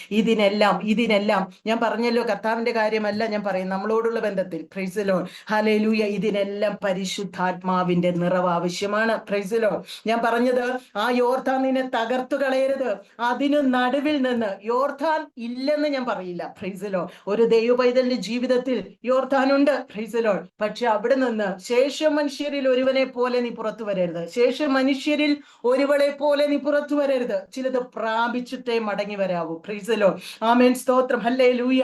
ഇതിനെല്ലാം ഞാൻ പറഞ്ഞല്ലോ, കർത്താവിന്റെ കാര്യമല്ല ഞാൻ പറയും, നമ്മളോടുള്ള ബന്ധത്തിൽ. Price the Lord. ഹല്ലേലൂയ. ഇതിനെല്ലാം പരിശുദ്ധാത്മാവിന്റെ നിറവ് ആവശ്യമാണ്. Price the Lord. ഞാൻ പറഞ്ഞത്, ആ യോർദാൻ നിന്നെ തകർത്തു കളയരുത്. അതിന് നടുവിൽ നിന്ന്, യോർദാൻ ഇല്ലെന്ന് ഞാൻ പറയില്ല. Price the Lord. ഒരു ദൈവ പൈതലിന്റെ ജീവിതത്തിൽ യോർദാനുണ്ട്. Price the Lord. പക്ഷെ അവിടെ നിന്ന് ശേഷം മനുഷ്യരിൽ ഒരുവനെ പോലെ നീ പുറത്തു വരരുത്. ശേഷം മനുഷ്യരിൽ ഒരുവളെ പോലെ നീ പുറത്തു വരരുത്. ചിലത് പ്രാപിച്ചിട്ടേ മടങ്ങി വരാവൂ. Praise the Lord. ആമേൻ, സ്തോത്രം, ഹല്ലേലൂയ.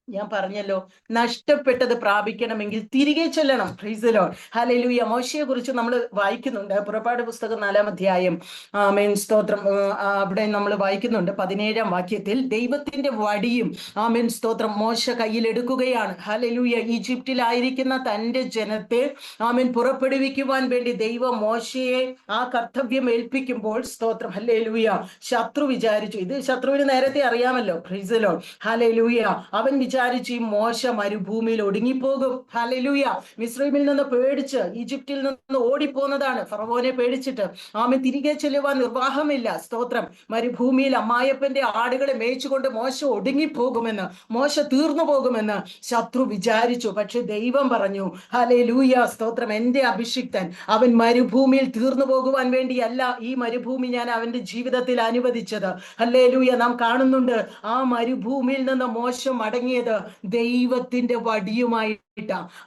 ഞാൻ പറഞ്ഞല്ലോ, നഷ്ടപ്പെട്ടത് പ്രാപിക്കണമെങ്കിൽ തിരികെ ചെല്ലണം. Praise the Lord. ഹല്ലേലൂയ. മോശയെ കുറിച്ച് നമ്മൾ വായിക്കുന്നുണ്ട്, പുറപ്പാട് പുസ്തകം 4-ാം അധ്യായം, ആമേൻ, സ്തോത്രം, അവിടെ നമ്മൾ വായിക്കുന്നുണ്ട് 17-ാം വാക്യത്തിൽ, ദൈവത്തിന്റെ വടിയും, ആമേൻ, സ്തോത്രം, മോശ കയ്യിലെടുക്കുകയാണ്. ഹല്ലേലൂയ. ഈജിപ്തിലായിരിക്കുന്ന തന്റെ ജനത്തെ, ആമേൻ, പുറപ്പെടുവിക്കുവാൻ വേണ്ടി ദൈവം മോശയെ ആ കർത്തവ്യം ഏൽപ്പിക്കുമ്പോൾ, സ്തോത്രം, ഹല്ലേലൂയ, ശത്രു വിചാരിച്ചു, ഇത് ശത്രുവിന് നേരത്തെ അറിയാമല്ലോ. Price the Lord. ഹല്ലേലൂയ. അവൻ വിചാരിച്ചു ഈ മോശ മരുഭൂമിയിൽ ഒടുങ്ങിപ്പോകും. ഹല്ലേലൂയ. മിസ്രൈമിൽ നിന്ന് പേടിച്ച്, ഈജിപ്തിൽ നിന്ന് ഓടിപ്പോന്നതാണ് ഫറവോനെ പേടിച്ചിട്ട്. ആമേൻ. തിരികെ ചെല്ലുവാൻ നിർവാഹമില്ല. സ്തോത്രം. മരുഭൂമിയിൽ അമ്മായപ്പന്റെ ആടുകളെ മേയിച്ചുകൊണ്ട് മോശ ഒടുങ്ങിപ്പോകുമെന്ന്, മോശ തീർന്നു പോകുമെന്ന് ശത്രു വിചാരിച്ചു. പക്ഷെ ദൈവം പറഞ്ഞു, ഹല്ലേലൂയ, സ്തോത്രം, എന്റെ അഭിഷിക്തൻ അവൻ മരുഭൂമിയിൽ തീർന്നു പോകുവാൻ വേണ്ടിയല്ല ഈ മരുഭൂമി ഞാൻ അവന്റെ ജീവിതത്തിൽ അനുവദിച്ചത്. ഹല്ലേലൂയ. നാം കാണുന്നുണ്ട് ആ മരുഭൂമിയിൽ നിന്ന് മോശം മടങ്ങിയത് ദൈവത്തിന്റെ വടിയുമായി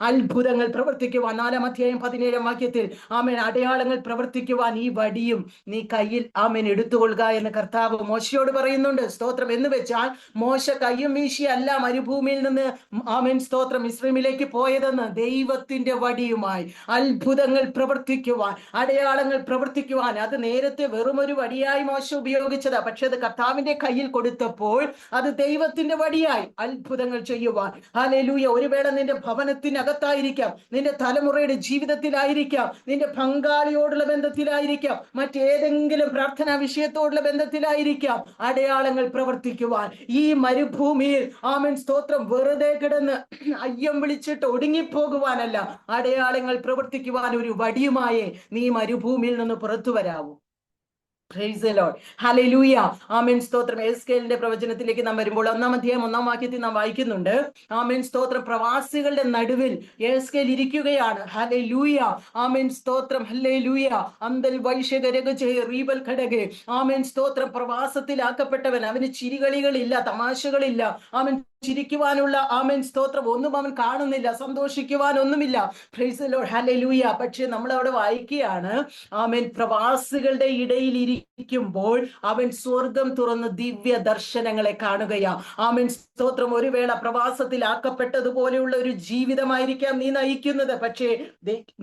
അത്ഭുതങ്ങൾ പ്രവർത്തിക്കുവാൻ. 4-ാം അധ്യായം 17-ാം വാക്യത്തിൽ ആമേൻ, അടയാളങ്ങൾ പ്രവർത്തിക്കുവാൻ ഈ വടിയും നീ കയ്യിൽ ആമേൻ എടുത്തുകൊള്ളുക എന്ന് കർത്താവ് മോശയോട് പറയുന്നുണ്ട്. സ്തോത്രം. എന്ന് വെച്ചാൽ മോശ കയ്യും വീശിയല്ല മരുഭൂമിയിൽ നിന്ന് ആമേൻ, സ്തോത്രം, മിസ്രൈമിലേക്ക് പോയതെന്ന്. ദൈവത്തിന്റെ വടിയുമായി അത്ഭുതങ്ങൾ പ്രവർത്തിക്കുവാൻ, അടയാളങ്ങൾ പ്രവർത്തിക്കുവാൻ. അത് നേരത്തെ വെറുമൊരു വടിയായി മോശ ഉപയോഗിച്ചതാ. പക്ഷെ അത് കർത്താവിന്റെ കയ്യിൽ കൊടുത്തപ്പോൾ അത് ദൈവത്തിന്റെ വടിയായി അത്ഭുതങ്ങൾ ചെയ്യുവാൻ. ഹല്ലേലൂയ. ഒരു വേള നിന്റെ ഭവനത്തിനകത്തായിരിക്കാം, നിന്റെ തലമുറയുടെ ജീവിതത്തിലായിരിക്കാം, നിന്റെ പങ്കാളിയോടുള്ള ബന്ധത്തിലായിരിക്കാം, മറ്റേതെങ്കിലും പ്രാർത്ഥനാ വിഷയത്തോടുള്ള ബന്ധത്തിലായിരിക്കാം അടയാളങ്ങൾ പ്രവർത്തിക്കുവാൻ. ഈ മരുഭൂമിയിൽ ആമേൻ, സ്തോത്രം, വെറുതെ കിടന്ന് അയ്യം വിളിച്ചിട്ട് ഒടുങ്ങിപ്പോകുവാനല്ല, അടയാളങ്ങൾ പ്രവർത്തിക്കുവാൻ ഒരു വടിയുമായി നീ മരുഭൂമിയിൽ നിന്ന് പുറത്തു വരാവൂ. Praise the Lord. Hallelujah. ആമേൻ, സ്തോത്രം. എസ്കേലിന്റെ പ്രവചനത്തിലേക്ക് നാം വരുമ്പോൾ 1-ാം അധ്യായം 1-ാം വാക്യത്തിൽ നാം വായിക്കുന്നുണ്ട്. ആമേൻ, സ്തോത്രം, പ്രവാസികളുടെ നടുവിൽ എസ്കേൽ ഇരിക്കുകയാണ്. ഹല്ലേലൂയ. ആമേൻ, സ്തോത്രം. ഹല്ലേലൂയ. അന്തൽ വൈശകരകജേ റീബൽ ഘടകേ. ആമേൻ, സ്തോത്രം. പ്രവാസത്തിലാക്കപ്പെട്ടവൻ, അവന് ചിരികളികളില്ല, തമാശകളില്ല. ആമേൻ, ചിരിക്കുവാനുള്ള ആമേൻ, സ്തോത്രം, ഒന്നും അവൻ കാണുന്നില്ല. സന്തോഷിക്കുവാൻ ഒന്നുമില്ല. Price the Lord. ഹല്ലേലൂയ. പക്ഷെ നമ്മൾ അവിടെ വായിക്കുകയാണ്, ആമേൻ, പ്രവാസികളുടെ ഇടയിൽ ഇരിക്കുമ്പോൾ അവൻ സ്വർഗം തുറന്ന് ദിവ്യ ദർശനങ്ങളെ കാണുകയാ. ആമേൻ, സ്തോത്രം. ഒരു വേള പ്രവാസത്തിലാക്കപ്പെട്ടതുപോലെയുള്ള ഒരു ജീവിതമായിരിക്കാം നീ നയിക്കുന്നത്. പക്ഷേ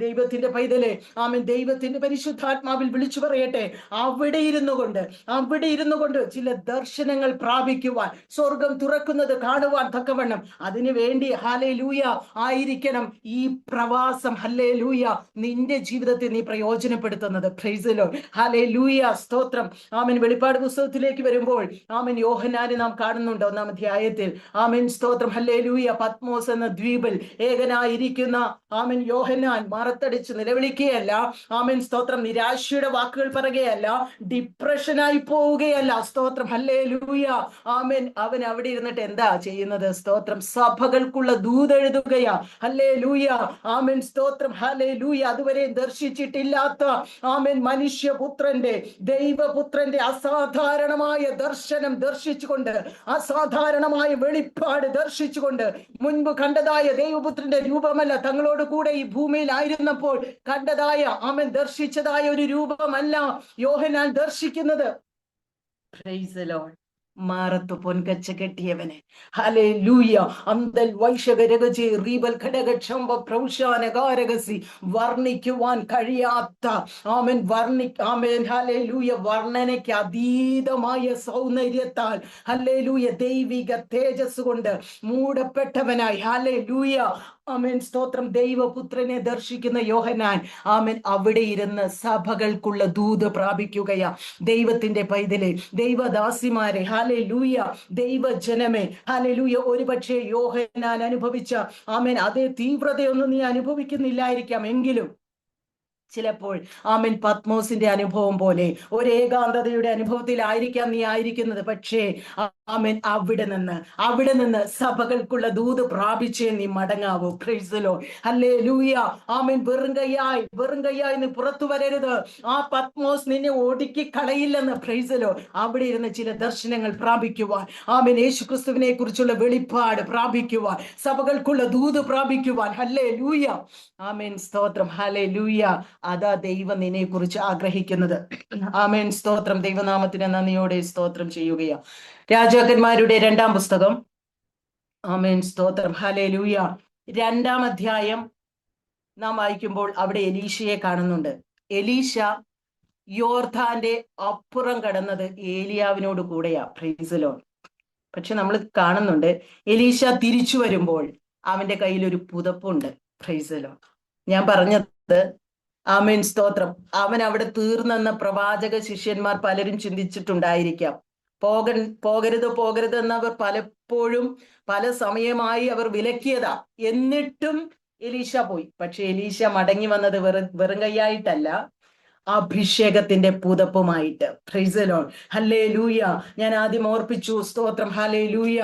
ദൈവത്തിന്റെ പൈതലെ, ആമേൻ, ദൈവത്തിന്റെ പരിശുദ്ധാത്മാവിൽ വിളിച്ചു പറയട്ടെ, അവിടെ ഇരുന്നു കൊണ്ട് ചില ദർശനങ്ങൾ പ്രാപിക്കുവാൻ, സ്വർഗം തുറക്കുന്നത് കാണുവാൻ തക്കവണ്ണം അതിനു വേണ്ടി ഹല്ലേലൂയ ആയിരിക്കണം ഈ പ്രവാസം. ഹല്ലേലൂയ. നിന്റെ ജീവിതത്തെ നീ പ്രയോജനപ്പെടുത്തുന്നത്. Praise the Lord. ഹല്ലേലൂയ. സ്തോത്രം. ആമേൻ. വെളിപ്പാട് പുസ്തകത്തിലേക്ക് വരുമ്പോൾ ആമേൻ, യോഹന്നാനെ നാം കാണുന്നുണ്ട് 1-ാം അധ്യായത്തിൽ. ആമേൻ, സ്തോത്രം. ഹല്ലേലൂയ. പത്മോസ് എന്ന ദ്വീപിൽ ഏകനായിരിക്കുന്ന ആമേൻ യോഹന്നാൻ മറത്തടിച്ച് നിലവിളിക്കുകയല്ല. ആമേൻ, സ്തോത്രം. നിരാശയുടെ വാക്കുകൾ പറയുകയല്ല, ഡിപ്രഷനായി പോവുകയല്ല. സ്തോത്രം. ഹല്ലേലൂയ. ആമേൻ. അവൻ അവിടെ ഇരുന്നിട്ട് എന്താ ചെയ്യുന്നത്? സ്തോത്രം. സഭകൾക്കുള്ള ദൂതെഴുതുകയാ. ഹല്ലേലൂയ. ആമേൻ, സ്തോത്രം. ഹല്ലേലൂയ. അതുവരെ ദർശിച്ചിട്ടില്ലാത്ത ആമേൻ മനുഷ്യപുത്രന്റെ, ദൈവപുത്രന്റെ അസാധാരണമായ ദർശനം ദർശിച്ചുകൊണ്ട്, അസാധാരണമായ വെളിപ്പാട് ദർശിച്ചുകൊണ്ട്, മുൻപ് കണ്ടതായ ദൈവപുത്രന്റെ രൂപമല്ല, തങ്ങളോട് കൂടെ ഈ ഭൂമിയിൽ ആയിരുന്നപ്പോൾ കണ്ടതായ ആമേൻ ദർശിച്ചതായ ഒരു രൂപമല്ല യോഹന്നാൻ ദർശിക്കുന്നത്. Praise the Lord. മാറത്തു പൊൻകച്ച കെട്ടിയവനെ. ഹല്ലേലൂയ. അന്തൽ വൈശകരകജേ റീബൽ ഘടകക്ഷംഭ പ്രൗശാനകാരകസി. വർണ്ണിക്കുവാൻ കഴിയാത്ത ആമേൻ, ആമേൻ, ഹല്ലേലൂയ, വർണ്ണനയ്ക്ക് അതീതമായ സൗന്ദര്യത്താൽ, ഹല്ലേലൂയ, ദൈവിക തേജസ് കൊണ്ട് മൂടപ്പെട്ടവനായി, ഹല്ലേലൂയ, ആമേൻ, സ്തോത്രം, ദൈവപുത്രനെ ദർശിക്കുന്ന യോഹന്നാൻ ആമേൻ അവിടെ ഇരുന്ന് സഭകൾക്കുള്ള ദൂത് പ്രാപിക്കുകയാ. ദൈവത്തിന്റെ പൈതലെ, ദൈവദാസിമാരെ, ഹല്ലേലൂയ, ദൈവജനമേ, ഹല്ലേലൂയ, ഒരുപക്ഷെ യോഹന്നാൻ അനുഭവിച്ച ആമേൻ അതേ തീവ്രതയൊന്നും നീ അനുഭവിക്കുന്നില്ലായിരിക്കാം. എങ്കിലും ചിലപ്പോൾ ആമേൻ പത്മോസിന്റെ അനുഭവം പോലെ ഒരു ഏകാന്തതയുടെ അനുഭവത്തിലായിരിക്കാം നീ ആയിരിക്കുന്നത്. പക്ഷേ ആമേൻ അവിടെ നിന്ന് സഭകൾക്കുള്ള ദൂത് പ്രാപിച്ചേ നീ മടങ്ങാവൂ. Praise the Lord. ഹല്ലേലൂയ. ആമേൻ. വെറും കയ്യായി നീ പുറത്തു വരരുത്. ആ പത്മോസ് നിന്നെ ഒടുക്കി കളയില്ലെന്ന്. Praise the Lord. അവിടെ ഇരുന്ന് ചില ദർശനങ്ങൾ പ്രാപിക്കുവാൻ, ആമേൻ, യേശുക്രിസ്തുവിനെ കുറിച്ചുള്ള വെളിപ്പാട് പ്രാപിക്കുവാൻ, സഭകൾക്കുള്ള ദൂത് പ്രാപിക്കുവാൻ. ഹല്ലേലൂയ. ആമേൻ, സ്തോത്രം. ഹല്ലേലൂയ. അതാ ദൈവം നിന്നെ കുറിച്ച് ആഗ്രഹിക്കുന്നത്. ആമേൻ, സ്തോത്രം. ദൈവനാമത്തിന് നന്ദിയോടെ സ്തോത്രം ചെയ്യുകയാ. രാജാക്കന്മാരുടെ 2-ാം പുസ്തകം, ആമേൻ, സ്തോത്രം. ഹല്ലേലൂയ, 2-ാം അധ്യായം നാം വായിക്കുമ്പോൾ അവിടെ എലീശയെ കാണുന്നുണ്ട്. എലീശ യോർദാന്റെ അപ്പുറം കടന്നത് ഏലിയാവിനോട് കൂടെയാ. Praise the Lord. പക്ഷെ നമ്മൾ കാണുന്നുണ്ട് എലീശ തിരിച്ചു വരുമ്പോൾ അവന്റെ കയ്യിൽ ഒരു പുതപ്പുണ്ട്. Price the Lord. ഞാൻ പറഞ്ഞത്, ആമേൻ, സ്തോത്രം, അവൻ അവിടെ തീർന്നെന്ന പ്രവാചക ശിഷ്യന്മാർ പലരും ചിന്തിച്ചിട്ടുണ്ടായിരിക്കാം. പോകരുത് പോകരുത് എന്ന് അവർ പലപ്പോഴും പല സമയമായി അവർ വിലക്കിയതാ. എന്നിട്ടും എലീശ പോയി. പക്ഷെ എലീശ മടങ്ങി വന്നത് വെറും കൈയായിട്ടല്ല, അഭിഷേകത്തിന്റെ പുതപ്പുമായിട്ട്. Praise the Lord. ഹല്ലേലൂയ. ഞാൻ ആദ്യം ഓർപ്പിച്ചു, സ്തോത്രം, ഹല്ലേലൂയ.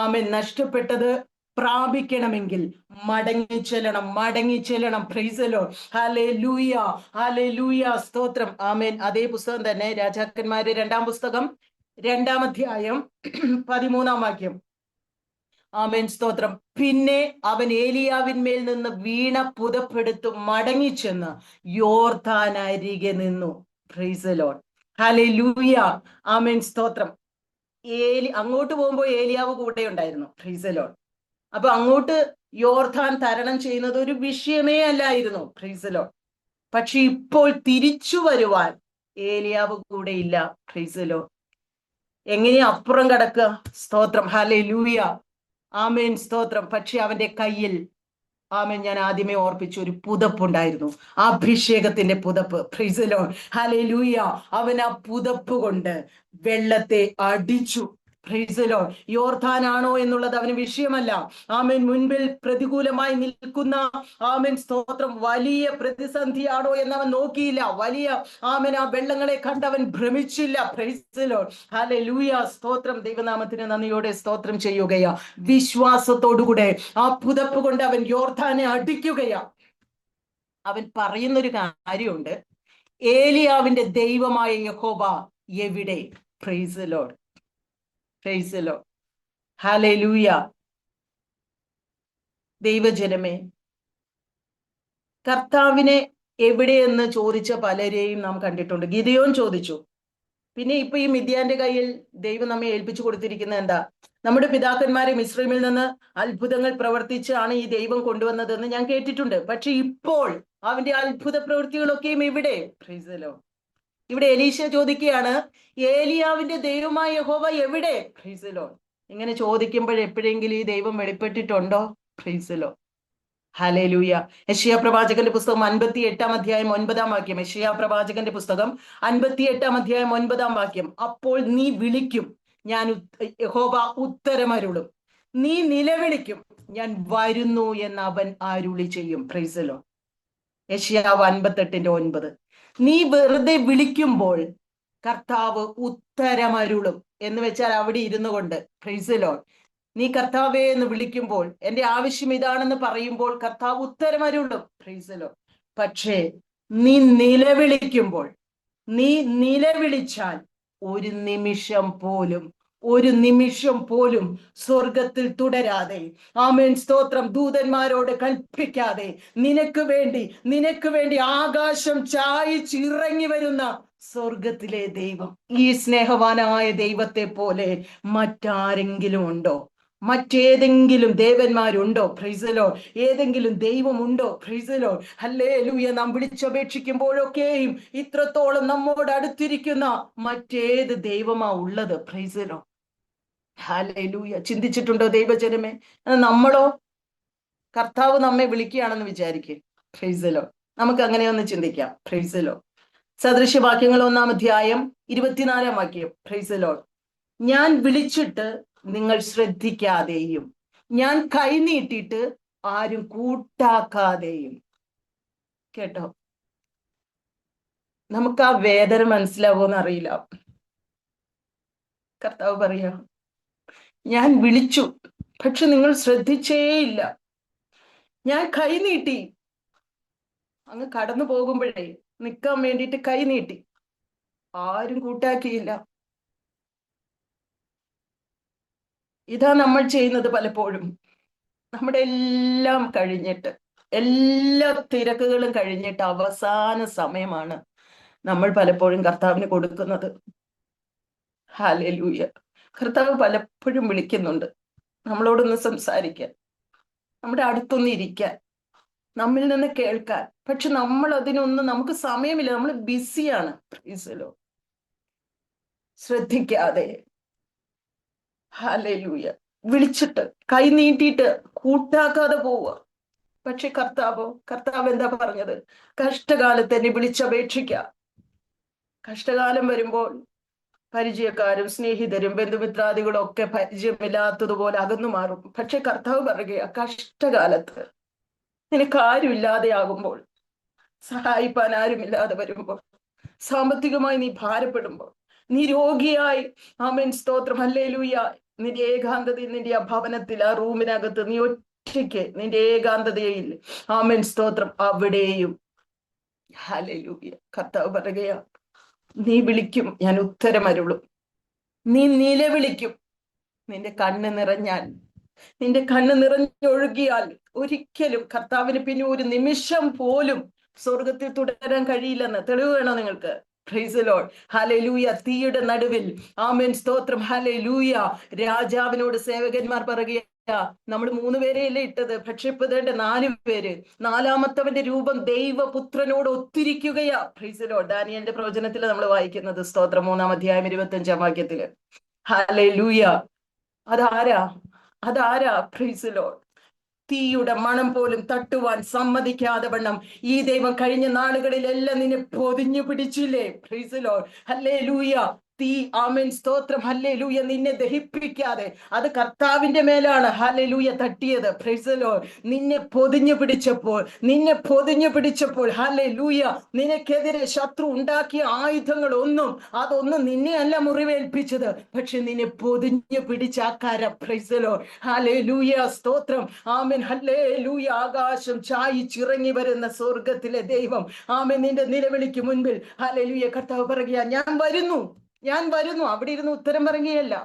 ആമേൻ. നഷ്ടപ്പെട്ടത് പ്രാപിക്കണമെങ്കിൽ മടങ്ങിച്ചെല്ലണം. Praise the Lord. ഹല്ലേലൂയ, ഹല്ലേലൂയ, സ്തോത്രം, ആമേൻ. അതേ പുസ്തകം തന്നെ, രാജാക്കന്മാര് 2-ാം പുസ്തകം 2-ാം അധ്യായം 13-ാം വാക്യം. ആമേൻ, സ്തോത്രം. പിന്നെ അവൻ ഏലിയാവിന്മേൽ നിന്ന് വീണ പുതപ്പെടുത്തു മടങ്ങിച്ചെന്ന് യോർദാനരികെ നിന്നു. Price the Lord. ഹല്ലേലൂയ, ആമേൻ, സ്തോത്രം. അങ്ങോട്ട് പോകുമ്പോൾ ഏലിയാവ് കൂടെ ഉണ്ടായിരുന്നു. Price the Lord. അപ്പൊ അങ്ങോട്ട് യോർദാൻ തരണം ചെയ്യുന്നത് ഒരു വിഷയമേ അല്ലായിരുന്നു. Price the Lord. പക്ഷെ ഇപ്പോൾ തിരിച്ചു വരുവാൻ ഏലിയാവ് കൂടെ ഇല്ല. Price the Lord. എങ്ങനെയാ അപ്പുറം കടക്കുക? സ്തോത്രം, ഹല്ലേലൂയ, ആമേൻ, സ്തോത്രം. പക്ഷെ അവന്റെ കയ്യിൽ, ആമേൻ, ഞാൻ ആദ്യമേ ഓർപ്പിച്ചു, ഒരു പുതപ്പുണ്ടായിരുന്നു, അഭിഷേകത്തിന്റെ പുതപ്പ്. Price the Lord. ഹല്ലേലൂയ. അവൻ ആ പുതപ്പ് കൊണ്ട് വെള്ളത്തെ അടിച്ചു. Praise the Lord. യോർദാനാണോ എന്നുള്ളത് അവന് വിഷയമല്ല. ആമേൻ. മുൻപിൽ പ്രതികൂലമായി നിൽക്കുന്ന, ആമേൻ, സ്തോത്രം, വലിയ പ്രതിസന്ധിയാണോ എന്നവൻ നോക്കിയില്ല. ആമേൻ, ആ വെള്ളങ്ങളെ കണ്ടവൻ ഭ്രമിച്ചില്ല. Praise the Lord. ഹല്ലേലൂയ, സ്തോത്രം. ദൈവനാമത്തിന് നന്ദിയോടെ സ്തോത്രം ചെയ്യുകയാ. വിശ്വാസത്തോടുകൂടെ ആ പുതപ്പ് കൊണ്ട് അവൻ യോർദാനെ അടിക്കുകയാ. അവൻ പറയുന്നൊരു കാര്യമുണ്ട്, ഏലിയാവിന്റെ ദൈവമായ യഹോവ എവിടെ? Praise the Lord. Praise the Lord. Hallelujah. ദൈവജനമേ, കർത്താവിനെ എവിടെയെന്ന് ചോദിച്ച പലരെയും നാം കണ്ടിട്ടുണ്ട്. ഗിദെയോൻ ചോദിച്ചു. പിന്നെ ഇപ്പൊ ഈ മിദ്യാന്റെ കയ്യിൽ ദൈവം നമ്മെ ഏൽപ്പിച്ചു കൊടുത്തിരിക്കുന്ന എന്താ? നമ്മുടെ പിതാക്കന്മാരെ മിസ്രൈമിൽ നിന്ന് അത്ഭുതങ്ങൾ പ്രവർത്തിച്ചാണ് ഈ ദൈവം കൊണ്ടുവന്നതെന്ന് ഞാൻ കേട്ടിട്ടുണ്ട്. പക്ഷെ ഇപ്പോൾ അവന്റെ അത്ഭുത പ്രവൃത്തികളൊക്കെയും എവിടെ? Praise the Lord. ഇവിടെ എലീശ ചോദിക്കുകയാണ്, ഏലിയാവിന്റെ ദൈവമായ യഹോവ എവിടെ? Praise the Lord. ഇങ്ങനെ ചോദിക്കുമ്പോൾ എപ്പോഴെങ്കിലും ഈ ദൈവം വെളിപ്പെട്ടിട്ടുണ്ടോ? Praise the Lord. ഹല്ലേലൂയ. യെശയ്യാ പ്രവാചകന്റെ പുസ്തകം 58-ാം അധ്യായം 9-ാം വാക്യം. യെശയ്യാ പ്രവാചകന്റെ പുസ്തകം 58-ാം അധ്യായം 9-ാം വാക്യം. അപ്പോൾ നീ വിളിക്കും, ഞാൻ യഹോവ ഉത്തരമരുളും. നീ നിലവിളിക്കും, ഞാൻ വരുന്നു എന്ന് അവൻ അരുളി ചെയ്യും. Praise the Lord. യെശയ്യാവ് 58:9. നീ വെറുതെ വിളിക്കുമ്പോൾ കർത്താവ് ഉത്തരമരുളും എന്ന് വെച്ചാൽ അവിടെ ഇരുന്നു കൊണ്ട്. Price the Lord. നീ കർത്താവേ എന്ന് വിളിക്കുമ്പോൾ, എന്റെ ആവശ്യം ഇതാണെന്ന് പറയുമ്പോൾ കർത്താവ് ഉത്തരമരുളും. Price the Lord. പക്ഷേ നീ നിലവിളിക്കുമ്പോൾ, നീ നിലവിളിച്ചാൽ ഒരു നിമിഷം പോലും സ്വർഗത്തിൽ തുടരാതെ, ആമേൻ, സ്തോത്രം, ദൂതന്മാരോട് കൽപ്പിക്കാതെ നിനക്ക് വേണ്ടി ആകാശം ചായിച്ചിറങ്ങി വരുന്ന സ്വർഗത്തിലെ ദൈവം, ഈ സ്നേഹവാനായ ദൈവത്തെ പോലെ മറ്റാരെങ്കിലും ഉണ്ടോ? മറ്റേതെങ്കിലും ദേവന്മാരുണ്ടോ? Price the Lord. ഏതെങ്കിലും ദൈവമുണ്ടോ? Praise the Lord. ഹല്ലേലൂയ. നാം വിളിച്ചപേക്ഷിക്കുമ്പോഴൊക്കെയും ഇത്രത്തോളം നമ്മോട് അടുത്തിരിക്കുന്ന മറ്റേത് ദൈവമാ ഉള്ളത്? Praise the Lord. ഹല്ലേലൂയ. ചിന്തിച്ചിട്ടുണ്ടോ ദൈവജനമേ? നമ്മളോ? കർത്താവ് നമ്മെ വിളിക്കുകയാണെന്ന് വിചാരിക്കുക. Praise the Lord. നമുക്ക് അങ്ങനെ ഒന്ന് ചിന്തിക്കാം. Praise the Lord. സദൃശവാക്യങ്ങൾ 1-ാം അധ്യായം 24-ാം വാക്യം. Praise the Lord. ഞാൻ വിളിച്ചിട്ട് നിങ്ങൾ ശ്രദ്ധിക്കാതെയും ഞാൻ കൈനീട്ടിട്ട് ആരും കൂട്ടാക്കാതെയും. കേട്ടോ? നമുക്ക് ആ വേദന മനസ്സിലാവുമെന്ന് അറിയില്ല. കർത്താവ് പറയാ, ഞാൻ വിളിച്ചു, പക്ഷെ നിങ്ങൾ ശ്രദ്ധിച്ചേയില്ല. ഞാൻ കൈനീട്ടി, അങ്ങ് കടന്നു പോകുമ്പോഴേ നിൽക്കാൻ വേണ്ടിയിട്ട് കൈനീട്ടി, ആരും കൂട്ടാക്കിയില്ല. ഇതാ നമ്മൾ ചെയ്യുന്നത് പലപ്പോഴും. നമ്മുടെ എല്ലാം കഴിഞ്ഞിട്ട്, എല്ലാ തിരക്കുകളും കഴിഞ്ഞിട്ട് അവസാന സമയമാണ് നമ്മൾ പലപ്പോഴും കർത്താവിന് കൊടുക്കുന്നത്. ഹല്ലേലൂയ. കർത്താവ് പലപ്പോഴും വിളിക്കുന്നുണ്ട് നമ്മളോടൊന്ന് സംസാരിക്കാൻ, നമ്മുടെ അടുത്തൊന്ന് ഇരിക്കാൻ, നമ്മിൽ നിന്ന് കേൾക്കാൻ. പക്ഷെ നമ്മൾ നമുക്ക് സമയമില്ല, നമ്മൾ ബിസിയാണ്. Price the Lord. ശ്രദ്ധിക്കാതെ, ഹല്ലേലൂയ, വിളിച്ചിട്ട് കൈ നീട്ടിയിട്ട് കൂട്ടാക്കാതെ പോവുക. പക്ഷെ കർത്താവ് എന്താ പറഞ്ഞത്? കഷ്ടകാലത്ത് എന്നെ വിളിച്ചപേക്ഷിക്ക. കഷ്ടകാലം വരുമ്പോൾ പരിചയക്കാരും സ്നേഹിതരും ബന്ധുമിത്രാദികളും ഒക്കെ പരിചയമില്ലാത്തതുപോലെ അകന്നു മാറും. പക്ഷെ കർത്താവ് പറയുക, കഷ്ടകാലത്ത് നിനക്ക് ആരുമില്ലാതെ ആകുമ്പോൾ, സഹായിപ്പാൻ ആരുമില്ലാതെ വരുമ്പോൾ, സാമ്പത്തികമായി നീ ഭാരപ്പെടുമ്പോൾ, നീ രോഗിയായി, ആമേൻ സ്തോത്രം, ഹല്ലേലൂയ, നിന്റെ ഏകാന്തതയിൽ, നിന്റെ ആ ഭവനത്തിൽ, ആ റൂമിനകത്ത് നീ ഒറ്റയ്ക്ക് നിന്റെ ഏകാന്തതയിൽ, ആമേൻ സ്തോത്രം, അവിടെയും ഹല്ലേലൂയ കർത്താവ് പറയുകയാ, നീ വിളിക്കും, ഞാൻ ഉത്തരമരുളും. നീ നിലവിളിക്കും, നിന്റെ കണ്ണ് നിറഞ്ഞാൽ, നിന്റെ കണ്ണ് നിറഞ്ഞൊഴുകിയാൽ ഒരിക്കലും കർത്താവിന് പിന്നെ ഒരു നിമിഷം പോലും സ്വർഗത്തിൽ തുടരാൻ കഴിയില്ലെന്ന് തെളിവ് വേണോ നിങ്ങൾക്ക്? Price the Lord, hallelujah. തീയുടെ നടുവിൽ, ആമേൻ സ്തോത്രം, ഹല്ലേലൂയ, രാജാവിനോട് സേവകന്മാർ പറയുക, നമ്മൾ 3 പേരെയല്ലേ ഇട്ടത്, പക്ഷെ ഇപ്പൊ ഇതേണ്ട 4 പേര്, നാലാമത്തവന്റെ രൂപം ദൈവപുത്രനോട് ഒത്തിരിക്കുകയാ. Praise the Lord. ദാനിയേലിന്റെ പ്രവചനത്തിൽ നമ്മൾ വായിക്കുന്നത്, സ്തോത്രം 3-ാം അധ്യായം 25-ാം വാക്യത്തില്, ഹല്ലേലൂയ. അതാരാ? അതാരാ? Price the Lord. തീയുടെ മണം പോലും തട്ടുവാൻ സമ്മതിക്കാതെ വണ്ണം ഈ ദൈവം കഴിഞ്ഞ നാളുകളിലെല്ലാം നിന്നെ പൊതിഞ്ഞു പിടിച്ചില്ലേ? പ്രൈസ് ദി ലോർഡ്, ഹല്ലേലൂയ. തീ, ആമേൻ സ്തോത്രം, ഹല്ലേലൂയ, നിന്നെ ദഹിപ്പിക്കാതെ അത് കർത്താവിന്റെ മേലാണ്, ഹല്ലേലൂയ, തട്ടിയത്. Praise the Lord. നിന്നെ പൊതിഞ്ഞു പിടിച്ചപ്പോൾ, നിന്നെ പൊതിഞ്ഞു പിടിച്ചപ്പോൾ, ഹല്ലേലൂയ, നിനക്കെതിരെ ശത്രു ഉണ്ടാക്കിയ ആയുധങ്ങൾ അതൊന്നും നിന്നെ അല്ല മുറിവേൽപ്പിച്ചത്, പക്ഷെ നിന്നെ പൊതിഞ്ഞു പിടിച്ച ആ കരം. പ്രൈസ് ദി ലോർഡ്, ഹല്ലേലൂയ, സ്തോത്രം, ആമേൻ, ഹല്ലേലൂയ. ആകാശം ചായിച്ചിറങ്ങി വരുന്ന സ്വർഗത്തിലെ ദൈവം, ആമേൻ, നിന്റെ നിലവിളിക്ക് മുൻപിൽ, ഹല്ലേലൂയ, കർത്താവ് പറയുക, ഞാൻ വരുന്നു, ഞാൻ വരുന്നു. അവിടെ ഇരുന്ന് ഉത്തരം പറയുകയല്ല.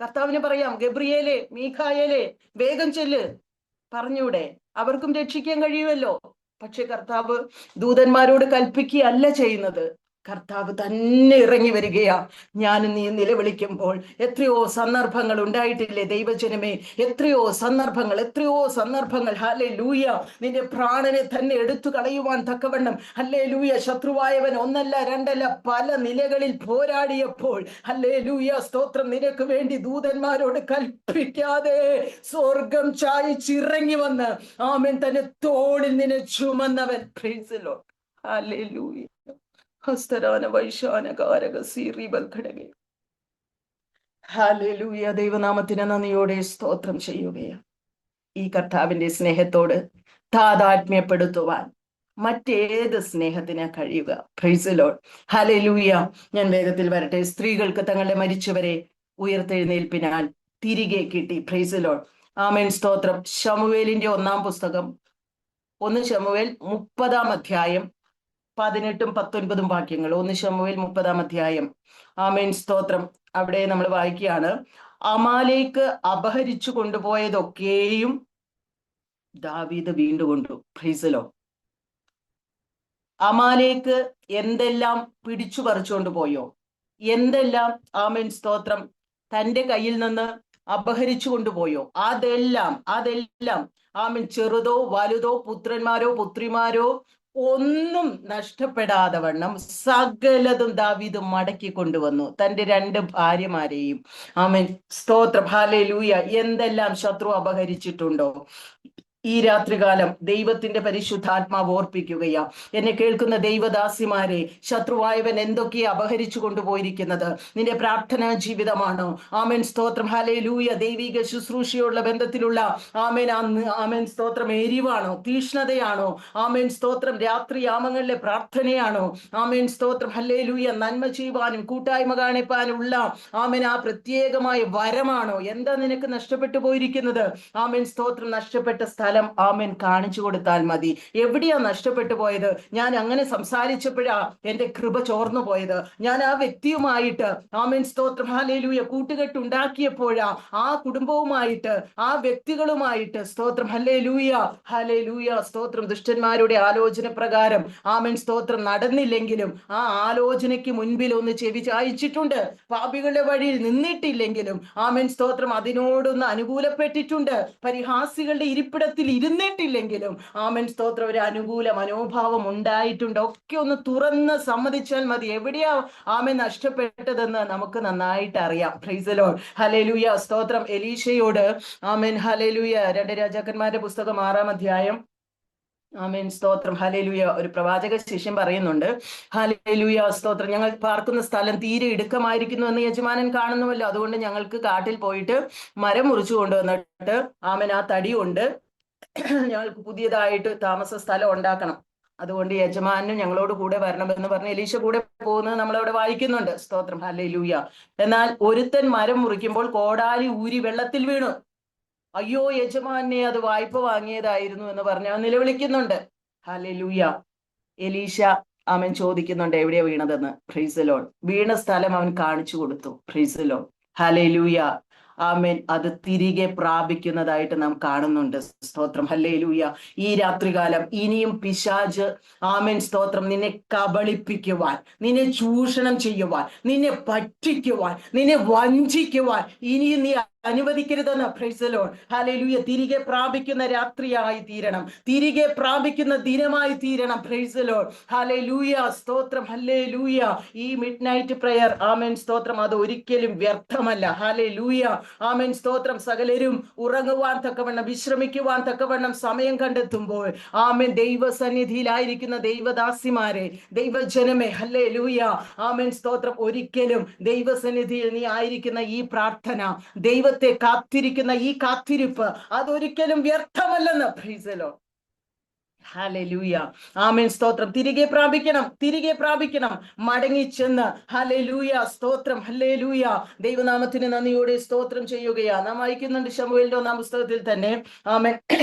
കർത്താവിന് പറയാം, ഗബ്രിയേലേ, മീഖായേലേ, വേഗം ചെല്ല്. പറഞ്ഞൂടെ? അവർക്കും രക്ഷിക്കാൻ കഴിയുമല്ലോ. പക്ഷെ കർത്താവ് ദൂതന്മാരോട് കൽപ്പിക്കുകയല്ല ചെയ്യുന്നത്, കർത്താവ് തന്നെ ഇറങ്ങി വരികയാ. ഞാനും നീ നിലവിളിക്കുമ്പോൾ എത്രയോ സന്ദർഭങ്ങൾ ഉണ്ടായിട്ടില്ലേ ദൈവജനമേ? എത്രയോ സന്ദർഭങ്ങൾ, ഹല്ലേലൂയ, നിന്റെ പ്രാണനെ തന്നെ എടുത്തു കളയുവാൻ തക്കവണ്ണം, ഹല്ലേലൂയ, ശത്രുവായവൻ ഒന്നല്ല രണ്ടല്ല പല നിലകളിൽ പോരാടിയപ്പോൾ, ഹല്ലേലൂയ, സ്തോത്രം, നിനക്ക് വേണ്ടി ദൂതന്മാരോട് കൽപ്പിക്കാതെ സ്വർഗം ചായച്ചിറങ്ങി വന്ന്, ആമേൻ, തന്റെ തോളിൽ നിന്നെ ചുമന്നവൻ. പ്രൈസ് ദി ലോർഡ്, ഹല്ലേലൂയ. ഹസ്തരാന വൈശാനകാരക സീറിബൽ ഘടകേ. ഹല്ലേലൂയ. ദൈവനാമത്തിന് നന്ദിയോടെ സ്തോത്രം ചെയ്യുകയാണ്. ഈ കർത്താവിന്റെ സ്നേഹത്തോട് താതാത്മ്യപ്പെടുത്തുവാൻ മറ്റേത് സ്നേഹത്തിനാ കഴിയുക? പ്രൈസ് ദി ലോർഡ്, ഹല്ലേലൂയ. ഞാൻ വേഗത്തിൽ വരട്ടെ. സ്ത്രീകൾക്ക് തങ്ങളുടെ മരിച്ചവരെ ഉയർത്തെഴുന്നേൽപ്പിനാൽ തിരികെ കിട്ടി. പ്രൈസ് ദി ലോർഡ്, ആമേൻ സ്തോത്രം. ശമൂവേലിന്റെ 1-ാം പുസ്തകം, 1 ശമൂവേൽ 30-ാം അധ്യായം 18-ഉം 19-ഉം വാക്യങ്ങൾ. 1 ശമൂവേൽ 30-ാം അധ്യായം, ആമേൻ സ്തോത്രം. അവിടെ നമ്മൾ വായിക്കുകയാണ്, അമാലേക്ക് അപഹരിച്ചു കൊണ്ടുപോയതൊക്കെയും ദാവീദ് വീണ്ടുകൊണ്ടു. Praise the lord. അമാലേക്ക് എന്തെല്ലാം പിടിച്ചു പറിച്ചുകൊണ്ട് പോയോ, എന്തെല്ലാം, ആമേൻ സ്തോത്രം, തന്റെ കയ്യിൽ നിന്ന് അപഹരിച്ചു കൊണ്ടുപോയോ, അതെല്ലാം, ആമേൻ, ചെറുതോ വലുതോ, പുത്രന്മാരോ പുത്രിമാരോ ഒന്നും നഷ്ടപ്പെടാതെ വണ്ണം സകലതും ദാവീദ് മടക്കി കൊണ്ടുവന്നു. തന്റെ 2 ഭാര്യമാരെയും, ആമേൻ സ്തോത്രം, ഹല്ലേലൂയ. എന്തെല്ലാം ശത്രു അപഹരിച്ചിട്ടുണ്ടോ, ഈ രാത്രികാലം ദൈവത്തിന്റെ പരിശുദ്ധാത്മാവ് ഓർപ്പിക്കുകയാ. എന്നെ കേൾക്കുന്ന ദൈവദാസിമാരെ, ശത്രുവായവൻ എന്തൊക്കെയാ അപഹരിച്ചു കൊണ്ടുപോയിരിക്കുന്നത്? നിന്റെ പ്രാർത്ഥനാ ജീവിതമാണോ? ആമേൻ സ്തോത്രം, ഹല്ലേലൂയ. ദൈവിക ശുശ്രൂഷയുള്ള ബന്ധത്തിലുള്ള, ആമേൻ, ആമേൻ സ്തോത്രം, എരിവാണോ, തീഷ്ണതയാണോ? ആമേൻ സ്തോത്രം, രാത്രിയാമങ്ങളിലെ പ്രാർത്ഥനയാണോ? ആമേൻ സ്തോത്രം, ഹല്ലേലൂയ. നന്മ ചെയ്യുവാനും കൂട്ടായ്മ കാണിപ്പാനുള്ള, ആമേൻ, ആ പ്രത്യേകമായ വരമാണോ? എന്താ നിനക്ക് നഷ്ടപ്പെട്ടു പോയിരിക്കുന്നത്? ആമേൻ സ്തോത്രം, നഷ്ടപ്പെട്ട സ്ഥലം, ആമേൻ, കാണിച്ചു കൊടുത്താൽ മതി. എവിടെയാ നഷ്ടപ്പെട്ടു പോയത്? ഞാൻ അങ്ങനെ സംസാരിച്ചപ്പോഴാ എന്റെ കൃപ ചോർന്നു പോയത്. ഞാൻ ആ വ്യക്തിയുമായിട്ട്, ആമേൻ സ്തോത്രം, ഹല്ലേലൂയ, കൂട്ടുകെട്ടുണ്ടാക്കിയപ്പോഴാ ആ കുടുംബവുമായിട്ട്, ആ വ്യക്തികളുമായിട്ട്, സ്തോത്രം, ഹല്ലേലൂയ, ഹല്ലേലൂയ, സ്തോത്രം, ദുഷ്ടന്മാരുടെ ആലോചന പ്രകാരം, ആമേൻ സ്തോത്രം, നടന്നില്ലെങ്കിലും ആ ആലോചനയ്ക്ക് മുൻപിൽ ഒന്ന് ചെവി ചായിച്ചിട്ടുണ്ട്. പാപികളുടെ വഴിയിൽ നിന്നിട്ടില്ലെങ്കിലും, ആമേൻ സ്തോത്രം, അതിനോടൊന്ന് അനുകൂലപ്പെട്ടിട്ടുണ്ട്. പരിഹാസികളുടെ ഇരിപ്പിടത്തിൽ ഇരുന്നിട്ടില്ലെങ്കിലും, ആമേൻ സ്തോത്രം, ഒരു അനുകൂല മനോഭാവം ഉണ്ടായിട്ടുണ്ട്. ഒക്കെ ഒന്ന് തുറന്ന് സമ്മതിച്ചാൽ മതി. എവിടെയാ ആമേൻ നഷ്ടപ്പെട്ടതെന്ന് നമുക്ക് നന്നായിട്ട് അറിയാം. പ്രൈസ് ദി ലോർഡ്, ഹല്ലേലൂയ, സ്തോത്രം. എലീശയോട്, ആമേൻ, ഹല്ലേലൂയ, 2 രാജാക്കന്മാരുടെ പുസ്തകം 6-ാം അധ്യായം ആമേൻ, സ്തോത്രം. ഹല്ലേലൂയ. ഒരു പ്രവാചക ശിഷ്യൻ പറയുന്നുണ്ട്, ഹല്ലേലൂയ, സ്തോത്രം, ഞങ്ങൾ പാർക്കുന്ന സ്ഥലം തീരെ ഇടുക്കമായിരിക്കുന്നു എന്ന് യജമാനൻ കാണുന്നുവല്ലോ, അതുകൊണ്ട് ഞങ്ങൾക്ക് കാട്ടിൽ പോയിട്ട് മരം മുറിച്ചു കൊണ്ടുവന്നിട്ട് ആമേൻ ആ തടി കൊണ്ട് ഞങ്ങൾക്ക് പുതിയതായിട്ട് താമസ സ്ഥലം ഉണ്ടാക്കണം. അതുകൊണ്ട് യജമാനും ഞങ്ങളോട് കൂടെ വരണമെന്ന് പറഞ്ഞ് എലീശ കൂടെ പോകുന്നത് നമ്മളവിടെ വായിക്കുന്നുണ്ട്. സ്തോത്രം. ഹല്ലേലൂയ. എന്നാൽ ഒരുത്തൻ മരം മുറിക്കുമ്പോൾ കോടാലി ഊരി വെള്ളത്തിൽ വീണു. അയ്യോ, യജമാനെ, അത് വായ്പ വാങ്ങിയതായിരുന്നു എന്ന് പറഞ്ഞ് അവൻ നിലവിളിക്കുന്നുണ്ട്. ഹല്ലേലൂയ. എലീശ അവൻ ചോദിക്കുന്നുണ്ട് എവിടെയാ വീണതെന്ന്. Praise the lord. വീണ സ്ഥലം അവൻ കാണിച്ചു കൊടുത്തു. Praise the Lord. ഹല്ലേലൂയ. ആമേൻ. അത് തിരികെ പ്രാപിക്കുന്നതായിട്ട് നാം കാണുന്നുണ്ട്. സ്തോത്രം. ഹല്ലേലൂയ. ഈ രാത്രികാലം ഇനിയും പിശാച് ആമേൻ, സ്തോത്രം, നിന്നെ കബളിപ്പിക്കുവാൻ, നിന്നെ ചൂഷണം ചെയ്യുവാൻ, നിന്നെ പറ്റിക്കുവാൻ, നിന്നെ വഞ്ചിക്കുവാൻ ഇനിയും നീ അനുവദിക്കരുതെന്ന്. Praise the Lord. ഹല്ലേലൂയ. തിരികെ പ്രാപിക്കുന്ന രാത്രിയായി തീരണം, തിരികെ പ്രാപിക്കുന്ന ദിനമായി തീരണം. Praise the Lord. ഹല്ലേലൂയ. സ്തോത്രം. ഹല്ലേലൂയ. ഈ മിഡ് നൈറ്റ് പ്രയർ ആമേൻ, സ്തോത്രം, അത് ഒരിക്കലും വ്യർത്ഥമല്ല. ഹല്ലേലൂയ. ആമേൻ, സ്തോത്രം. സകലരും ഉറങ്ങുവാൻ തക്കവണ്ണം, വിശ്രമിക്കുവാൻ തക്കവണ്ണം സമയം കണ്ടെത്തുമ്പോൾ ആമേൻ, ദൈവസന്നിധിയിലായിരിക്കുന്ന ദൈവദാസിമാരെ, ദൈവജനമേ, ഹല്ലേലൂയ, ആമേൻ, സ്തോത്രം, ഒരിക്കലും ദൈവസന്നിധിയിൽ നീ ആയിരിക്കുന്ന ഈ പ്രാർത്ഥന, ദൈവത്തെ കാത്തിരിക്കുന്ന ഈ കാത്തിരിപ്പ്, അതൊരിക്കലും വ്യർത്ഥമല്ലെന്ന്. Praise the Lord. ഹല്ലേലൂയ. ആമേൻ, സ്തോത്രം. തിരികെ പ്രാപിക്കണം, തിരികെ പ്രാപിക്കണം, മടങ്ങിച്ചെന്ന്. ഹല്ലേലൂയ. സ്തോത്രം. ഹല്ലേലൂയ. ദൈവനാമത്തിന് നന്ദിയോടെ സ്തോത്രം ചെയ്യുകയാ. നാം വായിക്കുന്നുണ്ട് ശമൂവേലിന്റെ 1-ാം പുസ്തകത്തിൽ തന്നെ. ആമേൻ.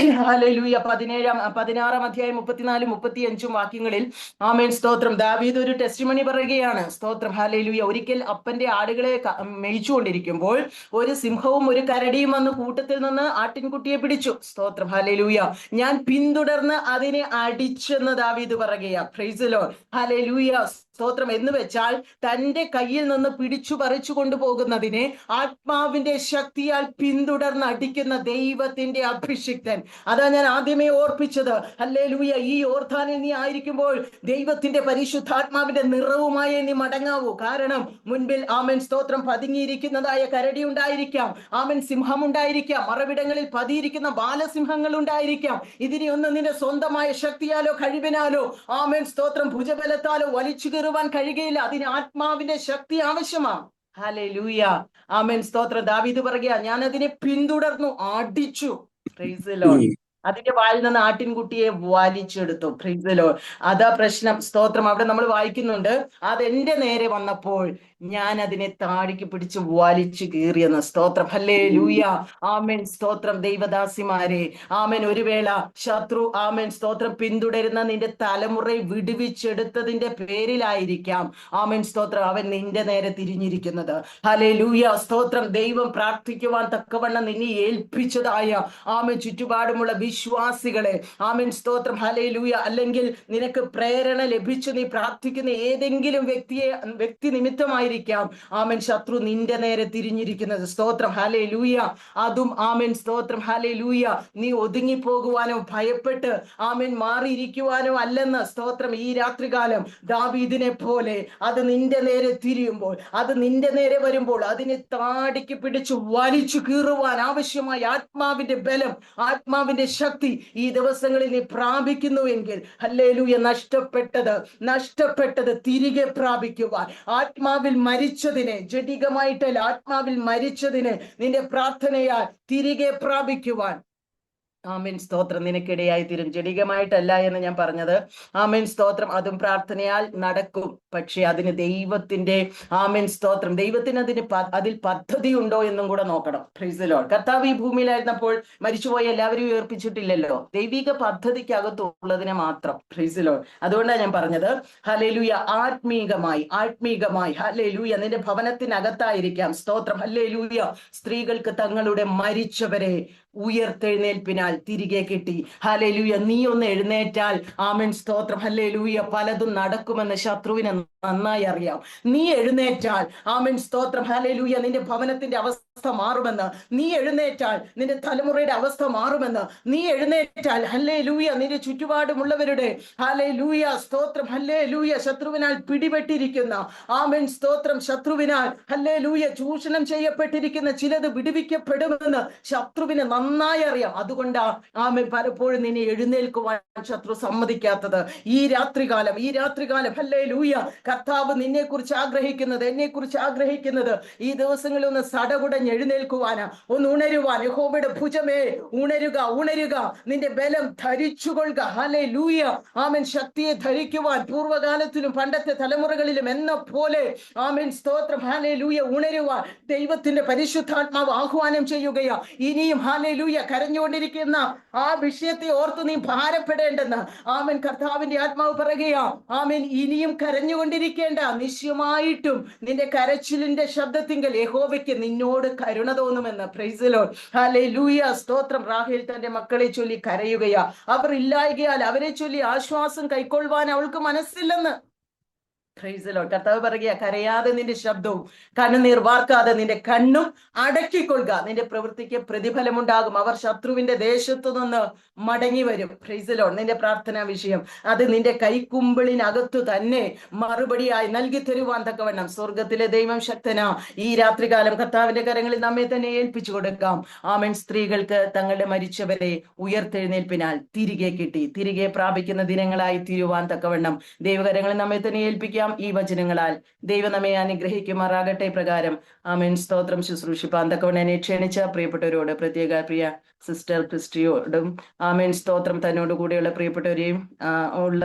ഹല്ലേലൂയ. 16-ാം അധ്യായം 34-35 വാക്യങ്ങളിൽ ആമേൻ, സ്തോത്രം, ദാവീദ് ഒരു ടെസ്റ്റിമണി പറയുകയാണ്. സ്തോത്രം. ഹല്ലേലൂയ. ഒരിക്കൽ അപ്പന്റെ ആടുകളെ മേയിച്ചുകൊണ്ടിരിക്കുമ്പോൾ ഒരു സിംഹവും ഒരു കരടിയും വന്ന് കൂട്ടത്തിൽ നിന്ന് ആട്ടിൻകുട്ടിയെ പിടിച്ചു. സ്തോത്രം. ഹല്ലേലൂയ. ഞാൻ പിന്തുടർന്ന് അതിനെ അടിച്ചെന്ന് ദാവീദ് പറയുകയാ. Price the Lord. ഹല്ലേലൂയ. സ്തോത്രം. എന്ന് വെച്ചാൽ തന്റെ കയ്യിൽ നിന്ന് പിടിച്ചു പറിച്ചു കൊണ്ടുപോകുന്നതിനെ ആത്മാവിന്റെ ശക്തിയാൽ പിന്തുടർന്ന് അടിക്കുന്ന ദൈവത്തിന്റെ അഭിഷിക്തൻ. അതാ ഞാൻ ആദ്യമേ ഓർപ്പിച്ചത്. ഹല്ലേലൂയ. ഈ യോർദാനിൽ നീ ആയിരിക്കുമ്പോൾ ദൈവത്തിന്റെ പരിശുദ്ധാത്മാവിന്റെ നിറവുമായി നീ മടങ്ങാവൂ. കാരണം മുൻപിൽ ആമേൻ, സ്തോത്രം, പതുങ്ങിയിരിക്കുന്നതായ കരടി ഉണ്ടായിരിക്കാം, ആമേൻ, സിംഹം ഉണ്ടായിരിക്കാം, മറവിടങ്ങളിൽ പതിയിരിക്കുന്ന ബാലസിംഹങ്ങൾ ഉണ്ടായിരിക്കാം. ഇതിനെ ഒന്നും നിന്റെ സ്വന്തമായ ശക്തിയാലോ കഴിവിനാലോ ആമേൻ, സ്തോത്രം, ഭുജബലത്താലോ വലിച്ചു കയറുവാൻ കഴിയുകയില്ല. അതിന് ആത്മാവിന്റെ ശക്തി ആവശ്യമാണ്. ഹല്ലേലൂയ. ആമേൻ, സ്തോത്രം. ദാവീദ് പറയുക, ഞാൻ അതിനെ പിന്തുടർന്നു, അടിച്ചു. Praise the lord. അതിന്റെ വായിൽ നിന്ന് ആട്ടിൻകുട്ടിയെ വലിച്ചെടുത്തു. Praise the lord. അതാ പ്രശ്നം. സ്തോത്രം. അവിടെ നമ്മൾ വായിക്കുന്നുണ്ട്, അതെന്റെ നേരെ വന്നപ്പോൾ ഞാൻ അതിനെ താഴേക്ക് പിടിച്ച് വലിച്ചു കീറിയെന്ന്. സ്തോത്രം. ഹല്ലേലൂയ. ആമേൻ, സ്തോത്രം. ദൈവദാസിമാരെ, ആമേൻ, ഒരു വേള ശത്രു ആമേൻ, സ്തോത്രം, പിന്തുടരുന്ന നിന്റെ തലമുറയെ വിടുവിച്ചെടുത്തതിന്റെ പേരിലായിരിക്കാം ആമേൻ, സ്തോത്രം, അവൻ നിന്റെ നേരെ തിരിഞ്ഞിരിക്കുന്നത്. ഹല്ലേലൂയ. സ്തോത്രം. ദൈവം പ്രാർത്ഥിക്കുവാൻ തക്കവണ്ണം നിന്നെ ഏൽപ്പിച്ചതായ ആമേൻ ചുറ്റുപാടുമുള്ള വിശ്വാസികളെ, ആമേൻ, സ്തോത്രം, ഹല്ലേലൂയ, അല്ലെങ്കിൽ നിനക്ക് പ്രേരണ ലഭിച്ചു നീ പ്രാർത്ഥിക്കുന്ന ഏതെങ്കിലും വ്യക്തി നിമിത്തമായിരിക്കാം ആമേൻ ശത്രു നിന്റെ നേരെ തിരിഞ്ഞിരിക്കുന്നത്. സ്തോത്രം. ഹല്ലേലൂയ. അതും ആമേൻ, സ്തോത്രം, ഹല്ലേലൂയ, നീ ഒതുങ്ങിപ്പോകുവാനോ ഭയപ്പെട്ട് ആമേൻ മാറിയിരിക്കുവാനോ അല്ലെന്ന്. സ്തോത്രം. ഈ രാത്രികാലം ദാവീദിനെ പോലെ അത് നിന്റെ നേരെ തിരിയുമ്പോൾ, അത് നിന്റെ നേരെ വരുമ്പോൾ അതിനെ താടിക്ക് പിടിച്ച് വലിച്ചു കീറുവാൻ ആവശ്യമായ ആത്മാവിന്റെ ബലം, ആത്മാവിന്റെ ശക്തി ഈ ദിവസങ്ങളിൽ നീ പ്രാപിക്കുന്നുവെങ്കിൽ, ഹല്ലേലൂയ, നഷ്ടപ്പെട്ടത് തിരികെ പ്രാപിക്കുവാൻ, ആത്മാവിൽ മരിച്ചതിനെ, ജഡികമായിട്ടല്ല ആത്മാവിൽ മരിച്ചതിനെ നിന്റെ പ്രാർത്ഥനയാൽ തിരികെ പ്രാപിക്കുവാൻ ആമേൻ, സ്തോത്രം, നിനക്കിടയായി തീരും. ജഡികമായിട്ടല്ല എന്ന് ഞാൻ പറഞ്ഞത്. ആമേൻ, സ്തോത്രം, അതും പ്രാർത്ഥനയാൽ നടക്കും. പക്ഷെ അതിന് ദൈവത്തിന്റെ ആമേൻ, സ്തോത്രം, ദൈവത്തിന് അതിൽ പദ്ധതി ഉണ്ടോ എന്നും കൂടെ നോക്കണം. Price the Lord. കർത്താവ് ഈ ഭൂമിയിലായിരുന്നപ്പോൾ മരിച്ചുപോയ എല്ലാവരും ഉയർപ്പിച്ചിട്ടില്ലല്ലോ. ദൈവിക പദ്ധതിക്കകത്തുള്ളതിനെ മാത്രം. Price the Lord. അതുകൊണ്ടാണ് ഞാൻ പറഞ്ഞത്, ഹല്ലേലൂയ, ആത്മീകമായി ഹല്ലേലൂയ, നിന്റെ ഭവനത്തിനകത്തായിരിക്കാം. സ്തോത്രം. ഹല്ലേലൂയ. സ്ത്രീകൾക്ക് തങ്ങളുടെ മരിച്ചവരെ ഉയർത്തെഴുന്നേൽപ്പിനാൽ തിരികെ കിട്ടി. ഹല്ലേലൂയ. നീ ഒന്ന് എഴുന്നേറ്റാൽ ആമേൻ, സ്തോത്രം, ഹല്ലേലൂയ, പലതും നടക്കുമെന്ന് ശത്രുവിനെ നന്നായി അറിയാം. നീ എഴുന്നേറ്റാൽ ആമേൻ, സ്തോത്രം, ഹല്ലേലൂയ, നിന്റെ ഭവനത്തിന്റെ അവസ്ഥ മാറുമെന്ന്. നീ എഴുന്നേറ്റാൽ നിന്റെ തലമുറയുടെ അവസ്ഥ മാറുമെന്ന്. നീ എഴുന്നേറ്റാൽ ഹല്ലേലൂയ, നിന്റെ ചുറ്റുപാടുമുള്ളവരുടെ ഹല്ലേലൂയ, സ്തോത്രം, ഹല്ലേലൂയ, ശത്രുവിനാൽ പിടിപെട്ടിരിക്കുന്ന ആമേൻ, സ്തോത്രം, ശത്രുവിനാൽ ഹല്ലേലൂയ ചൂഷണം ചെയ്യപ്പെട്ടിരിക്കുന്ന ചിലത് വിടുവിക്കപ്പെടുമെന്ന് ശത്രുവിനെ നന്നായി അറിയാം. അതുകൊണ്ടാ ആമേൻ പലപ്പോഴും നിന്നെ എഴുന്നേൽക്കുവാൻ ശത്രു സമ്മതിക്കാത്തത്. ഈ രാത്രികാലം ഹല്ലേലൂയ, കർത്താവ് നിന്നെ കുറിച്ച് ആഗ്രഹിക്കുന്നത്, എന്നെ കുറിച്ച് ആഗ്രഹിക്കുന്നത് ഈ ദിവസങ്ങളിൽ ഒന്ന് സടകുടഞ്ഞ് എഴുന്നേൽക്കുവാനാ, ഒന്ന് ഉണരുവാൻ. യഹോവയുടെ ഭുജമേ ഉണരുക, നിന്റെ ബലം ധരിച്ചുകൊള്ളുക. ഹല്ലേലൂയ, ആമേൻ. ശക്തിയെ ധരിക്കുവാൻ പൂർവ്വകാലത്തിലും പണ്ടത്തെ തലമുറകളിലും എന്ന പോലെ ആമേൻ സ്തോത്രം ഹല്ലേലൂയ ഉണരുവാൻ ദൈവത്തിന്റെ പരിശുദ്ധാത്മാവ് ആഹ്വാനം ചെയ്യുകയാ. ഇനിയും ഹല്ലേലൂയ കരഞ്ഞുകൊണ്ടിരിക്കുന്ന ആ വിഷയത്തെ ഓർത്ത് നീ ഭാരപ്പെടേണ്ടെന്ന് ആമേൻ കർത്താവിന്റെ ആത്മാവ് പറയുകയാ. ആമേൻ, ഇനിയും കരഞ്ഞുകൊണ്ടിരിക്കേണ്ട, നിശ്ചയമായിട്ടും നിന്റെ കരച്ചിലിന്റെ ശബ്ദത്തിങ്കൽ യഹോവയ്ക്ക് നിന്നോട് കരുണ തോന്നുമെന്ന്. പ്രൈസ് ദി ലോർഡ്, ഹല്ലേലൂയ, സ്തോത്രം. റാഹേൽ തന്റെ മക്കളെ ചൊല്ലി കരയുകയാ. അവർ ഇല്ലായകയാൽ അവരെ ചൊല്ലി ആശ്വാസം കൈക്കൊള്ളുവാൻ അവൾക്ക് മനസ്സില്ലെന്ന്. Price the Lord. കർത്താവ് പറയുക, കരയാതെ നിന്റെ ശബ്ദവും കണ്ണുനീർ വാർക്കാതെ നിന്റെ കണ്ണും അടക്കിക്കൊള്ളുക. നിന്റെ പ്രവൃത്തിക്ക് പ്രതിഫലമുണ്ടാകും. അവർ ശത്രുവിന്റെ ദേശത്തു നിന്ന് മടങ്ങി വരും. Price the Lord. നിന്റെ പ്രാർത്ഥനാ വിഷയം അത് നിന്റെ കൈക്കുമ്പിളിനകത്തു തന്നെ മറുപടിയായി നൽകി തരുവാൻ തക്കവണ്ണം സ്വർഗത്തിലെ ദൈവം ശക്തനാ. ഈ രാത്രികാലം കർത്താവിന്റെ കരങ്ങളിൽ നമ്മെ തന്നെ ഏൽപ്പിച്ചു കൊടുക്കാം. ആമേൻ. സ്ത്രീകൾക്ക് തങ്ങളുടെ മരിച്ചവരെ ഉയർത്തെഴുന്നേൽപ്പിനാൽ തിരികെ കിട്ടി, തിരികെ പ്രാപിക്കുന്ന ദിനങ്ങളായി തീരുവാൻ തക്കവണ്ണം ദൈവകരങ്ങളിൽ നമ്മെ തന്നെ ഏൽപ്പിക്കാം. ഈ വചനങ്ങളാൽ ദൈവം നമ്മെ അനുഗ്രഹിക്കുമാറാകട്ടെ. പ്രകാരം ആമേൻ സ്തോത്രം. ശുശ്രൂഷിപ്പാൻ തക്കവണ്ണം എന്നെ ക്ഷണിച്ച പ്രിയപ്പെട്ടവരോട്, പ്രത്യേക പ്രിയ സിസ്റ്റർ ക്രിസ്റ്റിയോടും ആമേൻ സ്തോത്രം, തന്നോട് കൂടെയുള്ള പ്രിയപ്പെട്ടവരെയും ഉള്ള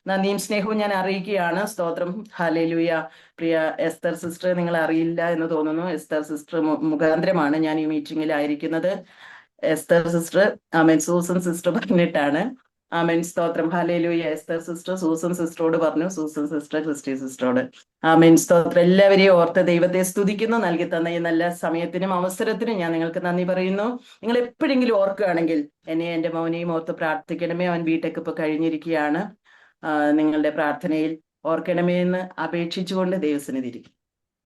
നന്ദിയും സ്നേഹവും ഞാൻ അറിയിക്കുകയാണ്. സ്തോത്രം. ഹല്ലേലൂയ. പ്രിയ എസ്തർ സിസ്റ്റർ, നിങ്ങൾ അറിയില്ല എന്ന് തോന്നുന്നു. എസ്തർ സിസ്റ്റർ മുഖാന്തരമാണ് ഞാൻ ഈ മീറ്റിംഗിൽ ആയിരിക്കുന്നത്. എസ്തർ സിസ്റ്റർ ആമേൻ സൂസൻ സിസ്റ്റർ പറഞ്ഞിട്ടാണ്. ആമേൻ സ്തോത്രം. ഹല്ലേലൂയ. എസ്തർ സിസ്റ്റർ സൂസൻ സിസ്റ്ററോട് പറഞ്ഞു, സൂസൻ സിസ്റ്റർ ക്രിസ്റ്റി സിസ്റ്ററോട്. ആമേൻ സ്തോത്രം. എല്ലാവരെയും ഓർത്ത് ദൈവത്തെ സ്തുതിക്കുന്നു. നൽകി തന്ന ഈ നല്ല സമയത്തിനും അവസരത്തിനും ഞാൻ നിങ്ങൾക്ക് നന്ദി പറയുന്നു. നിങ്ങൾ എപ്പോഴെങ്കിലും ഓർക്കുകയാണെങ്കിൽ എന്നെ എൻ്റെ മൗനെയും ഓർത്ത് പ്രാർത്ഥിക്കണമേ. അവൻ ബിടെക് ഇപ്പൊ കഴിഞ്ഞിരിക്കുകയാണ്. നിങ്ങളുടെ പ്രാർത്ഥനയിൽ ഓർക്കണമേ എന്ന് അപേക്ഷിച്ചുകൊണ്ട് ദൈവസന്നിധിയിരിക്കും.